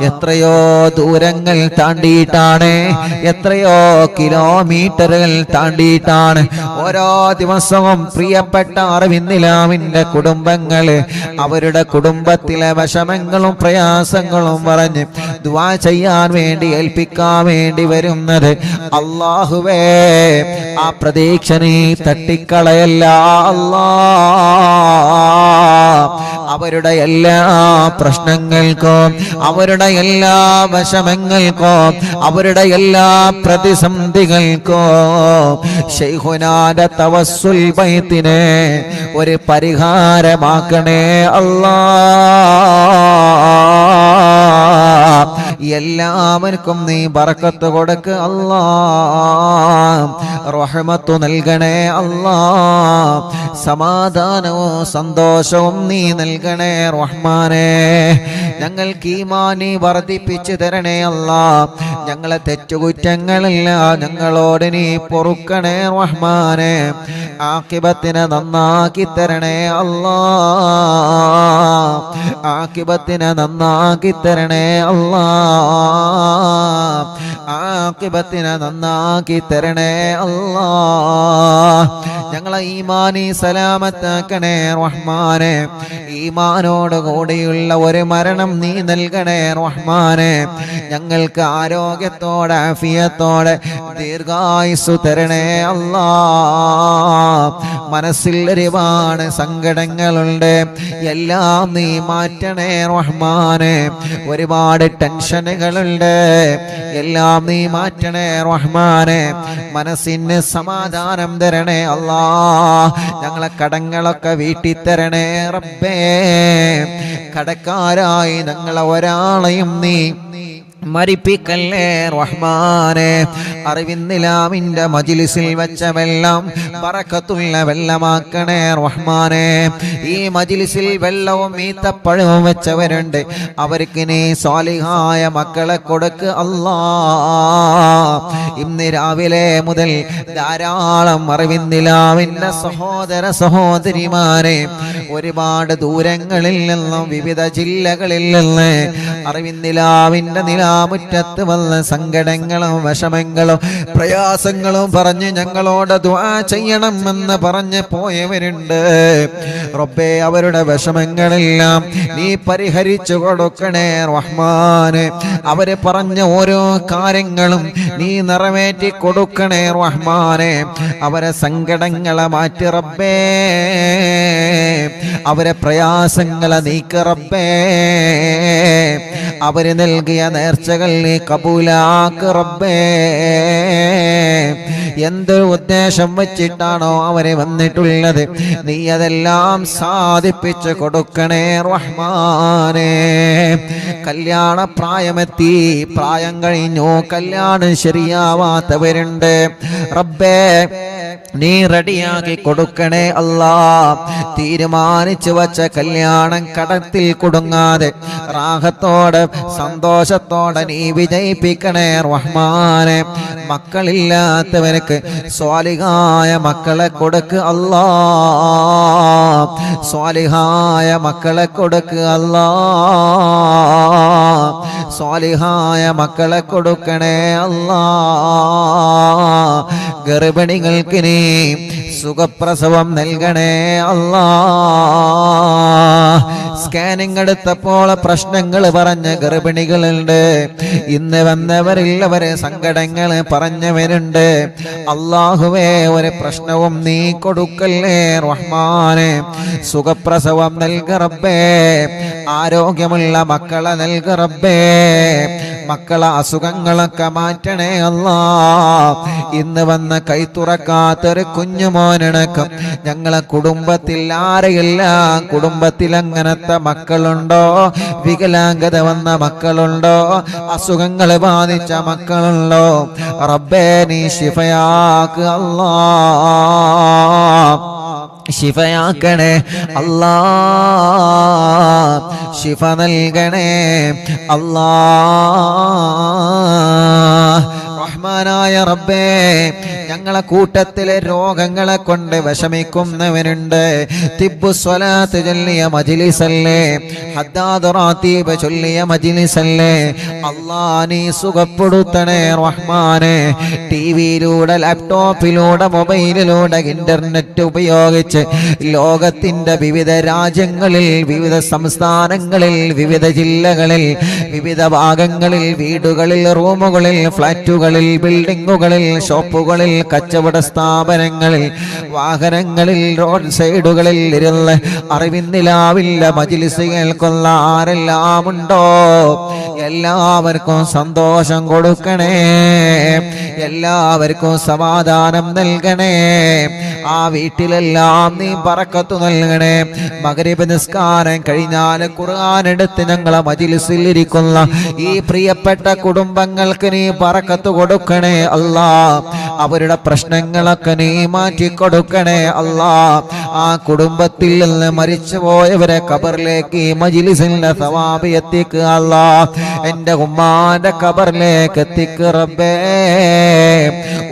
എത്രയോ ദൂരങ്ങൾ താണ്ടിയിട്ടാണ്, എത്രയോ കിലോമീറ്ററുകൾ താണ്ടിയിട്ടാണ് ഓരോ ദിവസവും പ്രിയപ്പെട്ട അറിവിന്നിലാവിന്റെ കുടുംബങ്ങള് അവരുടെ കുടുംബത്തിലെ വിഷമങ്ങളും പ്രയാസങ്ങളും പറഞ്ഞ് ദുആ ചെയ്യാൻ വേണ്ടി ഏൽപ്പിക്കാൻ വേണ്ടി വരുന്നത്. അല്ലാഹുവേ, ആ പ്രതീക്ഷ നീ തട്ടിക്കളയല്ല അല്ലാ. അവരുടെ എല്ലാ പ്രശ്നങ്ങൾക്കും, അവരുടെ എല്ലാ വിഷമങ്ങൾക്കും, അവരുടെ എല്ലാ പ്രതിസന്ധികൾക്കും ശൈഖുനാന്റെ തവസ്സുൽ ബൈത്തിനെ ഒരു പരിഹാരമാക്കണേ അല്ലാ. എല്ലാവർക്കും നീ ബറക്കത്ത് കൊടുക്ക് അല്ലാ. റഹ്മത്ത് നൽകണേ അല്ലാ. സമാധാനവും സന്തോഷവും നീ നൽകണേ റഹ്മാനേ. ഞങ്ങൾക്ക് ഈമാനി വർദ്ധിപ്പിച്ചു തരണേ അല്ലാ. ഞങ്ങളെ തെറ്റുകുറ്റങ്ങളെല്ലാം ഞങ്ങളോട് നീ പൊറുക്കണേ റഹ്മാനേ. ആഖിബത്തിനെ നന്നാക്കി തരണേ അല്ലാ. ആഖിബത്തിനെ നന്നാക്കി തരണേ അല്ലാ. ആഖിബത്തിനെ നന്നാക്കി തരണേ അല്ലാ. ഞങ്ങളെ ഈമാനി സലാമത്താക്കണേ റഹ്മാനേ. ഈമാനോട് കൂടിയുള്ള ഒരു മരണം നീ നൽകണേ റഹ്മാനേ. ഞങ്ങൾക്ക് ആരോഗ്യത്തോടെ ആഫിയത്തോടെ ദീർഘായുസ്സു തരണേ അല്ലാ. മനസ്സിൽ ഒരുപാട് സങ്കടങ്ങളുണ്ട്, എല്ലാം നീ മാറ്റണേ റഹ്മാനേ. ഒരുപാട് ടെൻഷനുകളുണ്ട്, എല്ലാം നീ മാറ്റണേ റഹ്മാനേ. മനസ്സിന് സമാധാനം തരണേ അല്ലാ. ഞങ്ങളെ കടങ്ങളൊക്കെ വീട്ടി തരണേ റബ്ബേ. കടക്കാരായി ഞങ്ങളെ ഒരാളെയും നീ മരിപ്പിക്കല്ലേ റഹ്മാനേ. അറിവിന്നിലാമിന്റെ മജ്ലിസിൽ വെച്ച വെള്ളം ബറക്കത്തുള്ള വെള്ളമാക്കണേ റഹ്മാനേ. ഈ മജ്ലിസിൽ വെള്ളവും ഈത്തപ്പഴവും വെച്ചവരുണ്ട്, അവർക്ക് നീ സ്വാലിഹായ മക്കളെ കൊടുക്ക് അല്ലാ. ഇന്ന് രാവിലെ മുതൽ ധാരാളം അറിവിന്നിലാമിന്റെ സഹോദര സഹോദരിമാരെ ഒരുപാട് ദൂരങ്ങളിൽ നിന്നും വിവിധ ജില്ലകളിൽ നിന്ന് അറിവിന്നിലാവിന്റെ മുറ്റത്ത് വന്ന സങ്കടങ്ങളും വിഷമങ്ങളും പ്രയാസങ്ങളും പറഞ്ഞ് ഞങ്ങളോട് ദുആ ചെയ്യണമെന്ന് പറഞ്ഞ് പോയവരുണ്ട്. റബ്ബേ, അവരുടെ വിഷമങ്ങളെല്ലാം നീ പരിഹരിച്ചു കൊടുക്കണേ റഹ്മാനെ. അവര് പറഞ്ഞ ഓരോ കാര്യങ്ങളും നീ നിറവേറ്റി കൊടുക്കണേ റഹ്മാനെ. അവരെ സങ്കടങ്ങളെ മാറ്റി റബ്ബേ, അവരെ പ്രയാസങ്ങളെ നീക്ക് റബ്ബേ. അവര് നൽകിയ നേർച്ചകൾ നീ കബൂലാക്ക് റബ്ബേ. എന്ത് ഉദ്ദേശം വെച്ചിട്ടാണോ അവരെ വന്നിട്ടുള്ളത്, നീ അതെല്ലാം സാധിപ്പിച്ചു കൊടുക്കണേ റഹ്മാനേ. കല്യാണ പ്രായമെത്തി, പ്രായം കഴിഞ്ഞു, കല്യാണം ശരിയാവാത്തവരുണ്ട്. റബ്ബേ, നീ റെഡിയാക്കി കൊടുക്കണേ അല്ലാ. തീരുമാനിച്ചു വച്ച കല്യാണം കടത്തിൽ കുടുങ്ങാതെ റാഹത്തോടെ സന്തോഷത്തോടെ നീ വിജയിപ്പിക്കണേ റഹ്മാനെ. മക്കളില്ലാത്തവർക്ക് സ്വാലിഹായ മക്കളെ കൊടുക്ക് അല്ലാ. സ്വാലിഹായ മക്കളെ കൊടുക്ക് അല്ലാ. സ്വാലിഹായ മക്കളെ കൊടുക്കണേ അല്ലാ. ഗർഭിണികൾക്ക് നീ സുഖപ്രസവം നൽകണേ അല്ലാ. സ്കാനിങ് എടുത്തപ്പോൾ പ്രശ്നങ്ങൾ പറഞ്ഞ ഗർഭിണികളുണ്ട്. ഇന്ന് വന്നവരില്ലവരെ സങ്കടങ്ങൾ പറഞ്ഞവരുണ്ട്. അല്ലാഹുവേ, ഒരു പ്രശ്നവും നീ കൊടുക്കല്ലേ റഹ്മാനെ. സുഖപ്രസവം നൽക റബ്ബേ, ആരോഗ്യമുള്ള മക്കളെ നൽക റബ്ബേ, മക്കളെ അസുഖങ്ങളൊക്കെ മാറ്റണേ അല്ലാ. ഇന്ന് വന്ന കൈ തുറക്കാത്തൊരു കുഞ്ഞുമോനടക്കം ഞങ്ങളെ കുടുംബത്തിൽ ആരെയെല്ലാം കുടുംബത്തിൽ അങ്ങനത്തെ മക്കളുണ്ടോ, വികലാംഗത വന്ന മക്കളുണ്ടോ, അസുഖങ്ങൾ ബാധിച്ച മക്കളുണ്ടോ, റബ്ബേ നീ ശിഫയാക്ക് അല്ലാ, ശിഫയാക്കണേ അല്ലാ, ശിഫ നൽകണേ അല്ലാ. റഹ്മാനായ റബ്ബേ, ഞങ്ങളെ കൂട്ടത്തിലെ രോഗങ്ങളെ കൊണ്ട് വിഷമിക്കുന്നവനുണ്ട്. തിബ്ബു സ്വലാത്ത് ചൊല്ലിയ മജ്ലിസല്ലേ, ഹദ്ദാദ് റാത്തീബ് ചൊല്ലിയ മജ്ലിസല്ലേ, അല്ലാ നീ സുഖപ്പെടുത്തണേ റഹ്മാനെ. ടിവിയിലൂടെ, ലാപ്ടോപ്പിലൂടെ, മൊബൈലിലൂടെ, ഇന്റർനെറ്റ് ഉപയോഗിച്ച് ലോകത്തിന്റെ വിവിധ രാജ്യങ്ങളിൽ, വിവിധ സംസ്ഥാനങ്ങളിൽ, വിവിധ ജില്ലകളിൽ, വിവിധ ഭാഗങ്ങളിൽ, വീടുകളിൽ, റൂമുകളിൽ, ഫ്ലാറ്റുകളിൽ, ബിൽഡിങ്ങുകളിൽ, ഷോപ്പുകളിൽ, കച്ചവട സ്ഥാപനങ്ങളിൽ, വാഹനങ്ങളിൽ, റോഡ് സൈഡുകളിൽ ഇരുന്ന് അറിവിന്നിലാവില്ല മജ്ലിസ് കേൾക്കുന്ന ആരെല്ലാം ഉണ്ടോ എല്ലാവർക്കും സന്തോഷം കൊടുക്കണേ, എല്ലാവർക്കും സമാധാനം നൽകണേ. ആ വീട്ടിലെല്ലാം നീ ബറക്കത്ത് നൽകണേ. മഗ്രിബ് നിസ്കാരം കഴിഞ്ഞാൽ ഖുർആൻ എടുത്ത് ഞങ്ങളെ മജ്ലിസിൽ ഇരിക്കുന്ന ഈ പ്രിയപ്പെട്ട കുടുംബങ്ങൾക്ക് നീ ബറക്കത്ത് കൊടുക്കണേ അല്ലാ. അവരുടെ പ്രശ്നങ്ങളൊക്കെ നീ മാറ്റി കൊടുക്കണേ അല്ലാ. ആ കുടുംബത്തിൽ നിന്ന് മരിച്ചുപോയവരെ ഖബറിലേക്ക് ഈ മജ്ലിസിന്റെ സവാബ് എത്തിക്കുക അല്ലാ. എൻ്റെ ഉമ്മാന്റെ ഖബറിലേക്ക് എത്തിക്കുക റബ്ബേ,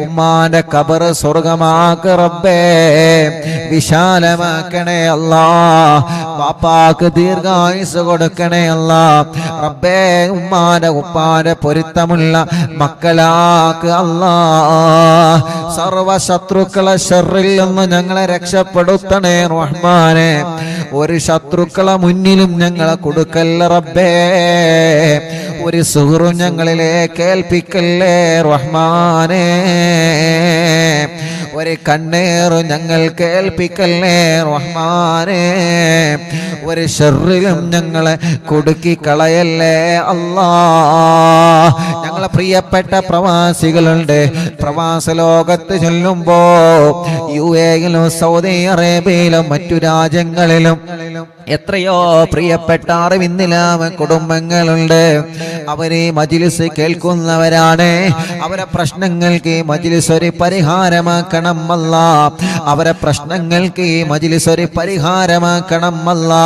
ഉമ്മാന്റെ ഖബർ സ്വർഗമാക്ക് റബ്ബേ, വിശാലമാക്കണേ അല്ലാ. പാപ്പാക്ക് ദീർഘായുസ് കൊടുക്കണേ അല്ലാ റബ്ബേ. ഉമ്മാന്റെ ഉപ്പാന്റെ പൊരുത്തമുള്ള മക്കളാക്ക് അല്ലാ. സർവ ശത്രുക്കളെ ശർറിൽ നിന്ന് ഞങ്ങളെ രക്ഷപ്പെടുത്തണേ റഹ്മാനെ. ഒരു ശത്രുക്കളെ മുന്നിലും ഞങ്ങളെ കൊടുക്കല്ല റബ്ബേ. ഒരു സുഹൃത്തും ഞങ്ങളിലേക്ക് ഏൽപ്പിക്കല്ലേ റഹ്മാനെ. ഒരു കണ്ണേറും ഞങ്ങൾ കേൾപ്പിക്കല്ലേ റഹ്മാനെ. ഒരു ശർറിലും ഞങ്ങളെ കുടുക്കി കളയല്ലേ അല്ലാ. ഞങ്ങളെ പ്രിയപ്പെട്ട പ്രവാസികളുണ്ട്. പ്രവാസ ലോകത്ത് ചൊല്ലുമ്പോ UAE-യിലും സൗദി അറേബ്യയിലും മറ്റു രാജ്യങ്ങളിലും എത്രയോ പ്രിയപ്പെട്ട അറിവിന്നിലാമ കുടുംബങ്ങളുണ്ട്. അവരെ മജ്ലിസ് കേൾക്കുന്നവരാണ്. അവരെ പ്രശ്നങ്ങൾക്ക് ഈ മജ്ലിസ് ഒരു പരിഹാരമാക്കണം അല്ലാ. അവരെ പ്രശ്നങ്ങൾക്ക് ഈ മജ്ലിസ് ഒരു പരിഹാരമാക്കണം അല്ലാ.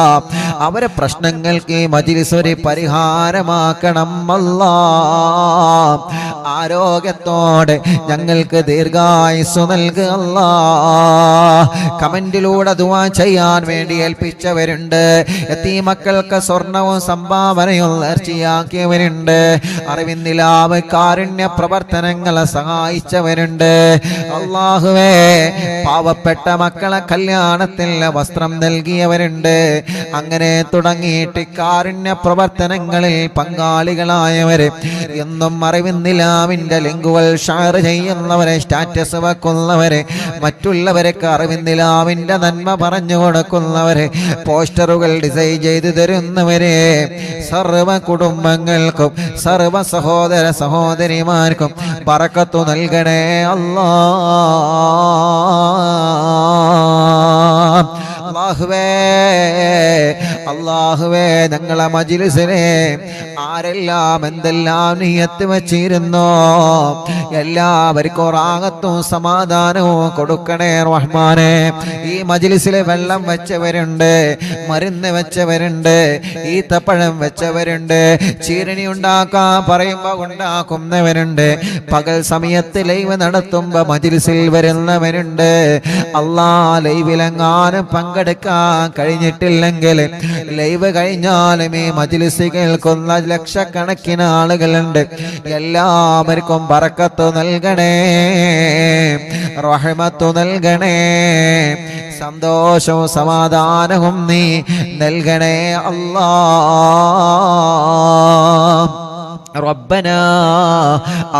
അവരെ പ്രശ്നങ്ങൾക്ക് ഈ മജ്ലിസ് ഒരു പരിഹാരമാക്കണം അല്ലാ. ആരോഗ്യത്തോടെ ഞങ്ങൾക്ക് ദീർഘായുസ്സു നൽകുക അല്ലാ. കമന്റിലൂടെ ദുആ ചെയ്യാൻ വേണ്ടി ഏൽപ്പിച്ചവരുണ്ട്. യതീമക്കൾക്ക് സ്വർണവും സംഭാവനയും നേർച്ചയാക്കിയവരുണ്ട്. അറിവിന്നിലാവ് കാരുണ്യ പ്രവർത്തനങ്ങളെ സഹായിച്ചവരുണ്ട്. അല്ലാഹുവേ, പാവപ്പെട്ട മക്കളെ കല്യാണത്തിന് വസ്ത്രം നൽകിയവരുണ്ട്. അങ്ങനെ തുടങ്ങിയിട്ട് കാരുണ്യ പ്രവർത്തനങ്ങളിൽ പങ്കാളികളായവര് എന്നും അറിവിന്നിലാവിന്റെ ലിങ്കുകൾ ഷെയർ ചെയ്യുന്നവരെ, സ്റ്റാറ്റസ് വെക്കുന്നവരെ, മറ്റുള്ളവർക്ക് അറിവിന്നിലാവിന്റെ നന്മ പറഞ്ഞു കൊടുക്കുന്നവരെ, പോസ്റ്ററുകൾ ഡിസൈൻ ചെയ്തു തരുന്നവരെ, സർവ കുടുംബങ്ങൾക്കും സർവ സഹോദര സഹോദരിമാർക്കും ബറക്കത്ത് നൽകണേ അല്ലാ. അല്ലാഹുവേ, അല്ലാഹുവേ, ഞങ്ങളെ മജ്ലിസിനെ ആരെല്ലാം എന്തെല്ലാം നിയത്ത് വച്ചിരുന്നോ എല്ലാവർക്കും റാഹത്തും സമാധാനവും കൊടുക്കണേ റഹ്മാനെ. ഈ മജ്ലിസിൽ വെള്ളം വെച്ചവരുണ്ട്, മരുന്ന് വെച്ചവരുണ്ട്, ഈത്തപ്പഴം വെച്ചവരുണ്ട്, ചീരണി ഉണ്ടാക്കാൻ പറയുമ്പോ ഉണ്ടാക്കുന്നവരുണ്ട്, പകൽ സമയത്ത് ലൈവ് നടത്തുമ്പോ മജ്ലിസിൽ വരുന്നവരുണ്ട്. അല്ലാ, ലൈവിലെങ്ങാനും പങ്കെടുക്കാൻ കഴിഞ്ഞിട്ടില്ലെങ്കിൽ ലൈവ് കഴിഞ്ഞാലും ഈ മജ്ലിസ് കേൾക്കുന്ന ലക്ഷക്കണക്കിന് ആളുകളുണ്ട്. എല്ലാവർക്കും ബറക്കത്ത് നൽകണേ, റഹ്മത്ത് നൽകണേ, സന്തോഷവും സമാധാനവും നീ നൽകണേ അല്ലാഹ്. ربنا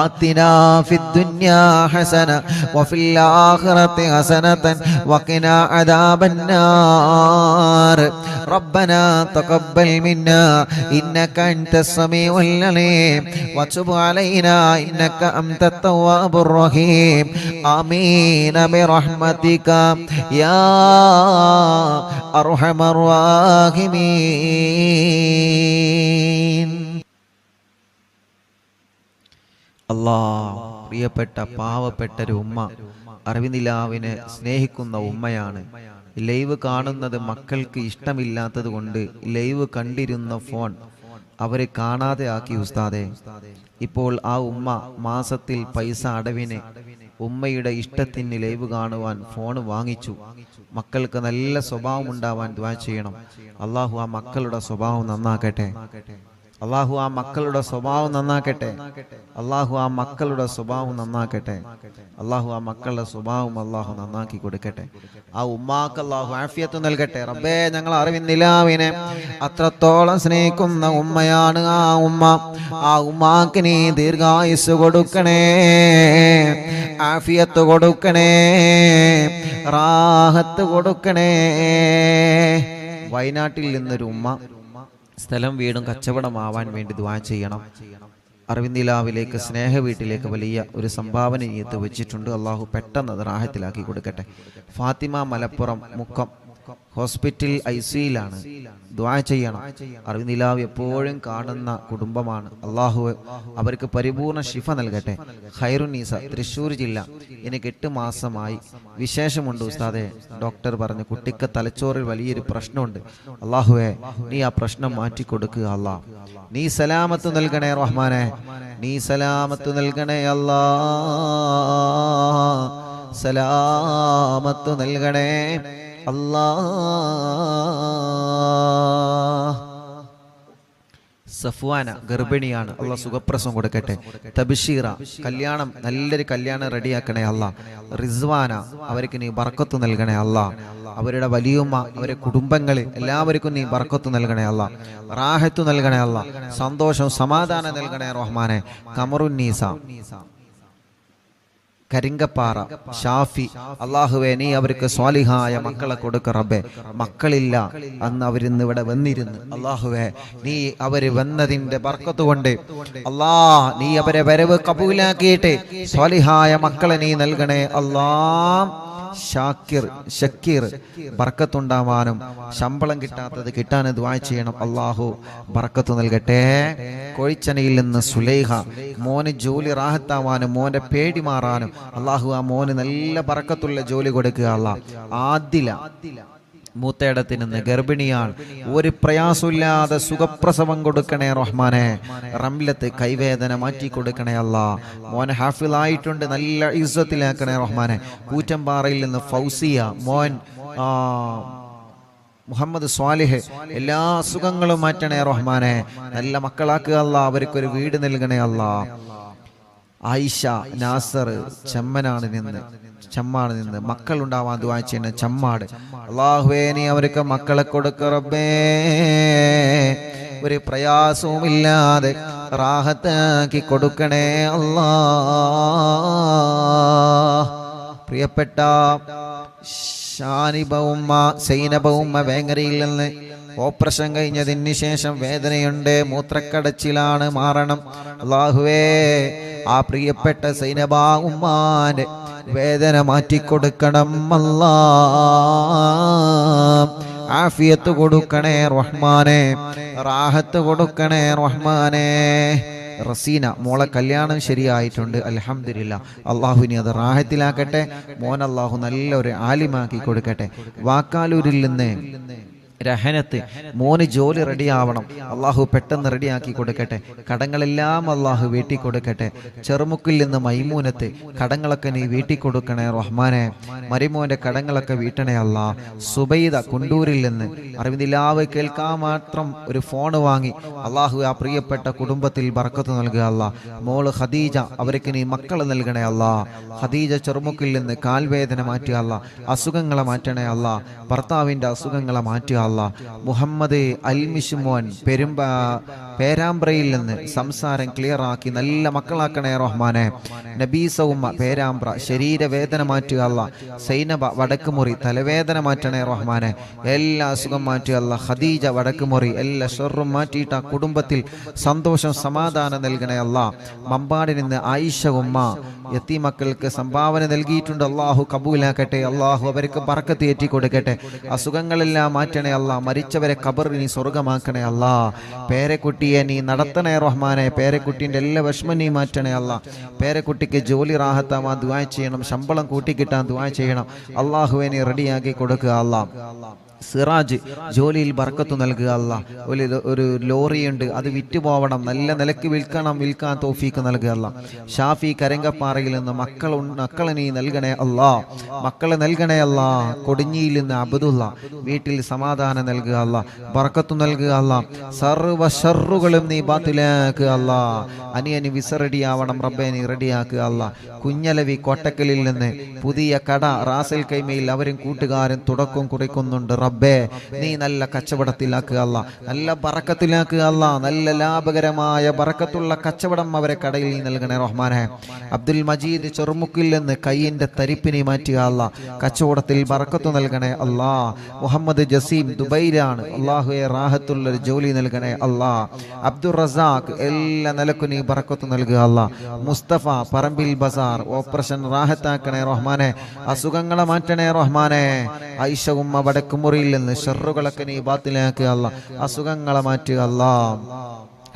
آتنا في الدنيا حسنة وفي الآخرة حسنة وقنا عذاب النار. ربنا تقبل منا إنك أنت السميع العليم وتب علينا إنك أنت التواب الرحيم. آمين برحمتك يا أرحم الراحمين. അല്ലാഹ്, പ്രിയപ്പെട്ട പാവപ്പെട്ടൊരു ഉമ്മ, അറിവിനിലാവിനെ സ്നേഹിക്കുന്ന ഉമ്മയാണ്. ലൈവ് കാണുന്നത് മക്കൾക്ക് ഇഷ്ടമില്ലാത്തത് കൊണ്ട് ലൈവ് കണ്ടിരുന്ന ഫോൺ അവരെ കാണാതെ ആക്കി ഉസ്താദെ. ഇപ്പോൾ ആ ഉമ്മ മാസത്തിൽ പൈസ അടവിന് ഉമ്മയുടെ ഇഷ്ടത്തിന് ലൈവ് കാണുവാൻ ഫോൺ വാങ്ങിച്ചു. മക്കൾക്ക് നല്ല സ്വഭാവം ഉണ്ടാവാൻ ദുആ ചെയ്യണം. അല്ലാഹു ആ മക്കളുടെ സ്വഭാവം നന്നാക്കട്ടെ. അല്ലാഹു ആ മക്കളുടെ സ്വഭാവം നന്നാക്കട്ടെ. അല്ലാഹു ആ മക്കളുടെ സ്വഭാവം നന്നാക്കട്ടെ. അല്ലാഹു ആ മക്കളുടെ സ്വഭാവം അല്ലാഹു നന്നാക്കി കൊടുക്കട്ടെ. ആ ഉമ്മാക്ക് അല്ലാഹു ആഫിയത്ത് നൽകട്ടെ. റബ്ബേ, ഞങ്ങൾ അറിവിന്നിലാവിനെ അത്രത്തോളം സ്നേഹിക്കുന്ന ഉമ്മയാണ് ആ ഉമ്മ. ആ ഉമ്മാക്ക് നീ ദീർഘായുസ് കൊടുക്കണേ, ആഫിയത്ത് കൊടുക്കണേ, റാഹത്ത് കൊടുക്കണേ. വയനാട്ടിൽ നിന്നൊരു ഉമ്മ സ്ഥലം വീടും കച്ചവടമാവാൻ വേണ്ടി ദുആ ചെയ്യണം. അറിവിന്ദിലാവിലേക്ക് സ്നേഹ വീട്ടിലേക്ക് വലിയ ഒരു സംഭാവന നിയത്ത് വെച്ചിട്ടുണ്ട്. അള്ളാഹു പെട്ടെന്ന് അത് റാഹത്തിലാക്കി കൊടുക്കട്ടെ. ഫാത്തിമ മലപ്പുറം മുക്കം ഹോസ്പിറ്റൽ ICUയിലാണ്. ദുആ ചെയ്യണം. അറിവിന്ദിലാവ് എപ്പോഴും കാണുന്ന കുടുംബമാണ്. അള്ളാഹു അവർക്ക് പരിപൂർണ ശിഫ നൽകട്ടെ. ഖൈറുന്നീസ തൃശ്ശൂർ ജില്ല. എനിക്ക് 8 മാസമായി. വിശേഷമുണ്ട് ഉസ്താദെ. ഡോക്ടർ പറഞ്ഞു കുട്ടിക്ക് തലച്ചോറിൽ വലിയൊരു പ്രശ്നമുണ്ട്. അള്ളാഹുവേ, നീ ആ പ്രശ്നം മാറ്റി കൊടുക്കുക അല്ലാഹ്. നീ സലാമത്ത് നൽകണേ റഹ്മാനെ, നീ സലാമത്ത് നൽകണേ അല്ലാഹ്, സലാമത്ത് നൽകണേ അല്ലാഹ്. സഫ്വാന ഗർഭിണിയാണ്. അള്ളാഹ് സുഖപ്രസവം കൊടുക്കട്ടെ. തബ്ഷീറ കല്യാണം, നല്ലൊരു കല്യാണം റെഡിയാക്കണേ അല്ലാഹ്. റിസ്വാന അവർക്ക് നീ ബർക്കത്ത് നൽകണേ അല്ലാഹ്. അവരുടെ വലിയുമ്മ, അവരുടെ കുടുംബങ്ങളിൽ എല്ലാവർക്കും നീ ബർക്കത്ത് നൽകണേ അല്ലാഹ്. റാഹത്ത് നൽകണേ അല്ലാഹ്. സന്തോഷം സമാധാനം നൽകണേ റഹ്മാനെ. കമറുന്നീസ കരിങ്കപ്പാറ ഷാഫി, അള്ളാഹുവേ നീ അവർക്ക് സ്വാലിഹായ മക്കളെ കൊടുക്ക റബ്ബേ. മക്കളില്ല, അന്ന് അവരിന്ന് ഇവിടെ വന്നിരുന്നു. അള്ളാഹുവേ, നീ അവര് വന്നതിന്റെ ബർക്കത്ത് കൊണ്ട് അല്ലാഹ് നീ അവരെ വരവ് കബൂലാക്കിയിട്ട് സ്വാലിഹായ മക്കളെ നീ നൽകണേ അല്ലാഹ്. ഷക്കീർ ബർക്കത്തുണ്ടാവാനും ശമ്പളം കിട്ടാത്തത് കിട്ടാൻ ദുആ ചെയ്യണം. അല്ലാഹു ബർക്കത്ത് നൽകട്ടെ. കോഴിച്ചനയിൽ നിന്ന് സുലൈഹ, മോന് ജോലി റാഹത്താവാനും മോന്റെ പേടി മാറാനും അല്ലാഹു ആ മോന് നല്ല ബർക്കത്തുള്ള ജോലി കൊടുക്കുക അല്ലാഹ്. ആദില മൂത്തയിടത്തിൽ നിന്ന് ഗർഭിണിയാണ്. ഒരു പ്രയാസമില്ലാതെ സുഖപ്രസവം കൊടുക്കണേ റഹ്മാനെ. റംലത്ത് കൈവേദന മാറ്റി കൊടുക്കണേ അല്ലാഹ്. മോൻ ഹാഫിളായിട്ടുണ്ട്, നല്ല ഇസ്സത്തിലാക്കണേ റഹ്മാനെ. കൂറ്റമ്പാറയിൽ നിന്ന് ഫൗസിയ മോൻ മുഹമ്മദ് സ്വാലിഹ്, എല്ലാ അസുഖങ്ങളും മാറ്റണേ റഹ്മാനെ. നല്ല മക്കളാക്കുക അല്ലാഹ്. അവർക്കൊരു വീട് നൽകണേ അല്ലാഹ്. ആയിഷ നാസർ ചമ്മാട് നിന്ന് മക്കൾ ഉണ്ടാവാൻ ദുആ ചെയ്യുന്ന ചമ്മാട്. അല്ലാഹുവേ നീ അവർക്ക് മക്കളെ കൊടുക്ക റബ്ബേ. ഒരു പ്രയാസവുമില്ലാതെ റാഹത്താക്കി കൊടുക്കണേ അല്ലാഹ്. പ്രിയപ്പെട്ട ഷാനിബ ഉമ്മ, സൈനബ ഉമ്മ വേങ്ങരയിൽ നിന്ന് ഓപ്പറേഷൻ കഴിഞ്ഞതിന് ശേഷം വേദനയുണ്ട്, മൂത്രക്കടച്ചിലാണ്, മാറണം. അല്ലാഹുവേ ആ പ്രിയപ്പെട്ട സൈനബ ഉമ്മാന്റെ വേദന മാറ്റിക്കൊടുക്കണം അല്ലാഹ്. ആഫിയത്ത് കൊടുക്കണേ റഹ്മാനെ, റാഹത്ത് കൊടുക്കണേ റഹ്മാനെ. റസീന മോളെ കല്യാണം ശരിയായിട്ടുണ്ട്, അൽഹംദുലില്ലാഹ്. അള്ളാഹുവിനെ അത് റാഹത്തിലാക്കട്ടെ. മോൻ അള്ളാഹു നല്ലൊരു ആലിമാക്കി കൊടുക്കട്ടെ. വാക്കാലൂരിൽ നിന്ന് രഹനത്ത് മോന് ജോലി റെഡിയാവണം, അള്ളാഹു പെട്ടെന്ന് റെഡിയാക്കി കൊടുക്കട്ടെ. കടങ്ങളെല്ലാം അള്ളാഹു വീട്ടി കൊടുക്കട്ടെ. ചെറുമുക്കിൽ നിന്ന് മൈമൂനത്ത് കടങ്ങളൊക്കെ നീ വീട്ടി കൊടുക്കണേ റഹ്മാനെ. മരിമോന്റെ കടങ്ങളൊക്കെ വീട്ടണേ അല്ലാ. സുബൈദ കുണ്ടൂരിൽ നിന്ന് അറിവിന്ദിലാവ് കേൾക്കാൻ മാത്രം ഒരു ഫോൺ വാങ്ങി അള്ളാഹു ആ പ്രിയപ്പെട്ട കുടുംബത്തിൽ ബർക്കത്ത് നൽകുക അല്ലാ. മോള് ഖദീജ, അവർക്ക് നീ മക്കളെ നൽകണേ അല്ലാ. ഖദീജ ചെറുമുക്കിൽ നിന്ന് കാൽവേദന മാറ്റുക അല്ലാ. അസുഖങ്ങളെ മാറ്റണേ അല്ലാ. ഭർത്താവിൻ്റെ അസുഖങ്ങളെ മാറ്റുക അല്ലാ. മുഹമ്മദ് അൽമിഷുമോൻ പേരാമ്പ്രയിൽ നിന്ന് സംസാരം ക്ലിയർ ആക്കി നല്ല മക്കളാക്കണേ റഹ്മാനെ. നബീസ ഉമ്മ പേരാമ്പ്ര ശരീരവേദന മാറ്റുക അല്ലാ. സൈനബ വടക്കുമുറി തലവേദന മാറ്റണേ റഹ്മാനെ. എല്ലാ അസുഖം മാറ്റുക അല്ലാ. ഖദീജ വടക്കുമുറി എല്ലാ ഷർറും മാറ്റിയിട്ട് ആ കുടുംബത്തിൽ സന്തോഷം സമാധാനം നൽകണേ അല്ലാ. മമ്പാടിൽ നിന്ന് ആയിഷ ഉമ്മ യത്തീമക്കൾക്ക് സംഭാവന നൽകിയിട്ടുണ്ട്. അള്ളാഹു കബൂലാക്കട്ടെ. അള്ളാഹു അവർക്ക് ബർക്കത്ത് ഏറ്റി കൊടുക്കട്ടെ. അസുഖങ്ങളെല്ലാം മാറ്റണേ അല്ലാ. മരിച്ചവരെ ഖബറിൽ നീ സ്വർഗമാക്കണേ അല്ലാ. പേരക്കുട്ടിയെ നീ നടത്തണേ റഹ്മാനെ. പേരക്കുട്ടിൻ്റെ എല്ലാ വിഷമം നീ മാറ്റണേ അല്ലാ. പേരക്കുട്ടിക്ക് ജോലി റാഹത്താവാൻ ദുആ ചെയ്യണം. ശമ്പളം കൂട്ടിക്കിട്ടാൻ ദുആ ചെയ്യണം. അള്ളാഹുവെ നീ റെഡിയാക്കി കൊടുക്കുക അല്ലാ. സിറാജ് ജോലിയിൽ ബർക്കത്ത് നൽകുക അല്ലാ. ഒരു ലോറിയുണ്ട്, അത് വിറ്റുപോവണം, നല്ല നിലക്ക് വിൽക്കാൻ തൗഫീക്ക് നൽകുക അല്ലാ. ഷാഫി കരങ്കപ്പാറയിൽ നിന്ന് മക്കളെ നീ നൽകണേ അല്ലാ. മക്കളെ നൽകണേ അല്ലാ. കൊടിഞ്ഞിയിൽ നിന്ന് അബ്ദുള്ള വീട്ടിൽ സമാധാനം നൽകുക അല്ലാ. ബർക്കത്ത് നൽകുക അല്ലാ. സർവ്വ ഷർറുകളും നീ ബാത്തിലാക്കുക അല്ലാ. അനിയന് വിസ റെഡിയാവണം റബ്ബേ, നീ റെഡിയാക്കുക അല്ലാ. കുഞ്ഞലവി കോട്ടക്കലിൽ നിന്ന് പുതിയ കട റാസൽ കൈമയിൽ അവരും കൂട്ടുകാരും തുടക്കം കുറിക്കുന്നുണ്ട് റബ്ബേ. നീ നല്ല കച്ചവടത്തിലാക്കുക അല്ലാ. നല്ല ബറക്കത്തിലാക്കുക അല്ലാ. നല്ല ലാഭകരമായ ബറക്കത്തുള്ള കച്ചവടം അവരെ കടയിൽ നീ നൽകണേ റഹ്മാനെ. അബ്ദുൽ മജീദ് ചെറുമുക്കിൽ നിന്ന് കയ്യിന്റെ തരിപ്പിനെ മാറ്റുക അല്ലാ. കച്ചവടത്തിൽ ബറക്കത്ത് നൽകണേ അല്ലാ. മുഹമ്മദ് ജസീം ദുബൈയിലാണ്, അള്ളാഹുവെ റാഹത്തുള്ളൊരു ജോലി നൽകണേ അല്ലാ. അബ്ദുൾ റസാഖ് എല്ലാ നിലക്കും നീ ബറക്കത്ത് നൽകുക അല്ലാ. മുസ്തഫ പറമ്പിൽ ബസാർ ഓപ്പറേഷൻ റാഹത്താക്കണേ റഹ്മാനെ. അസുഖങ്ങളെ മാറ്റണേ റഹ്മാനെ. ആയിഷ ഉമ്മ വടക്കുമുറിയിൽ നിന്ന് ഷർറുകളൊക്കെ നീ ബാത്തിലാക്കുക അല്ലാ. അസുഖങ്ങളെ മാറ്റുക അല്ലാ.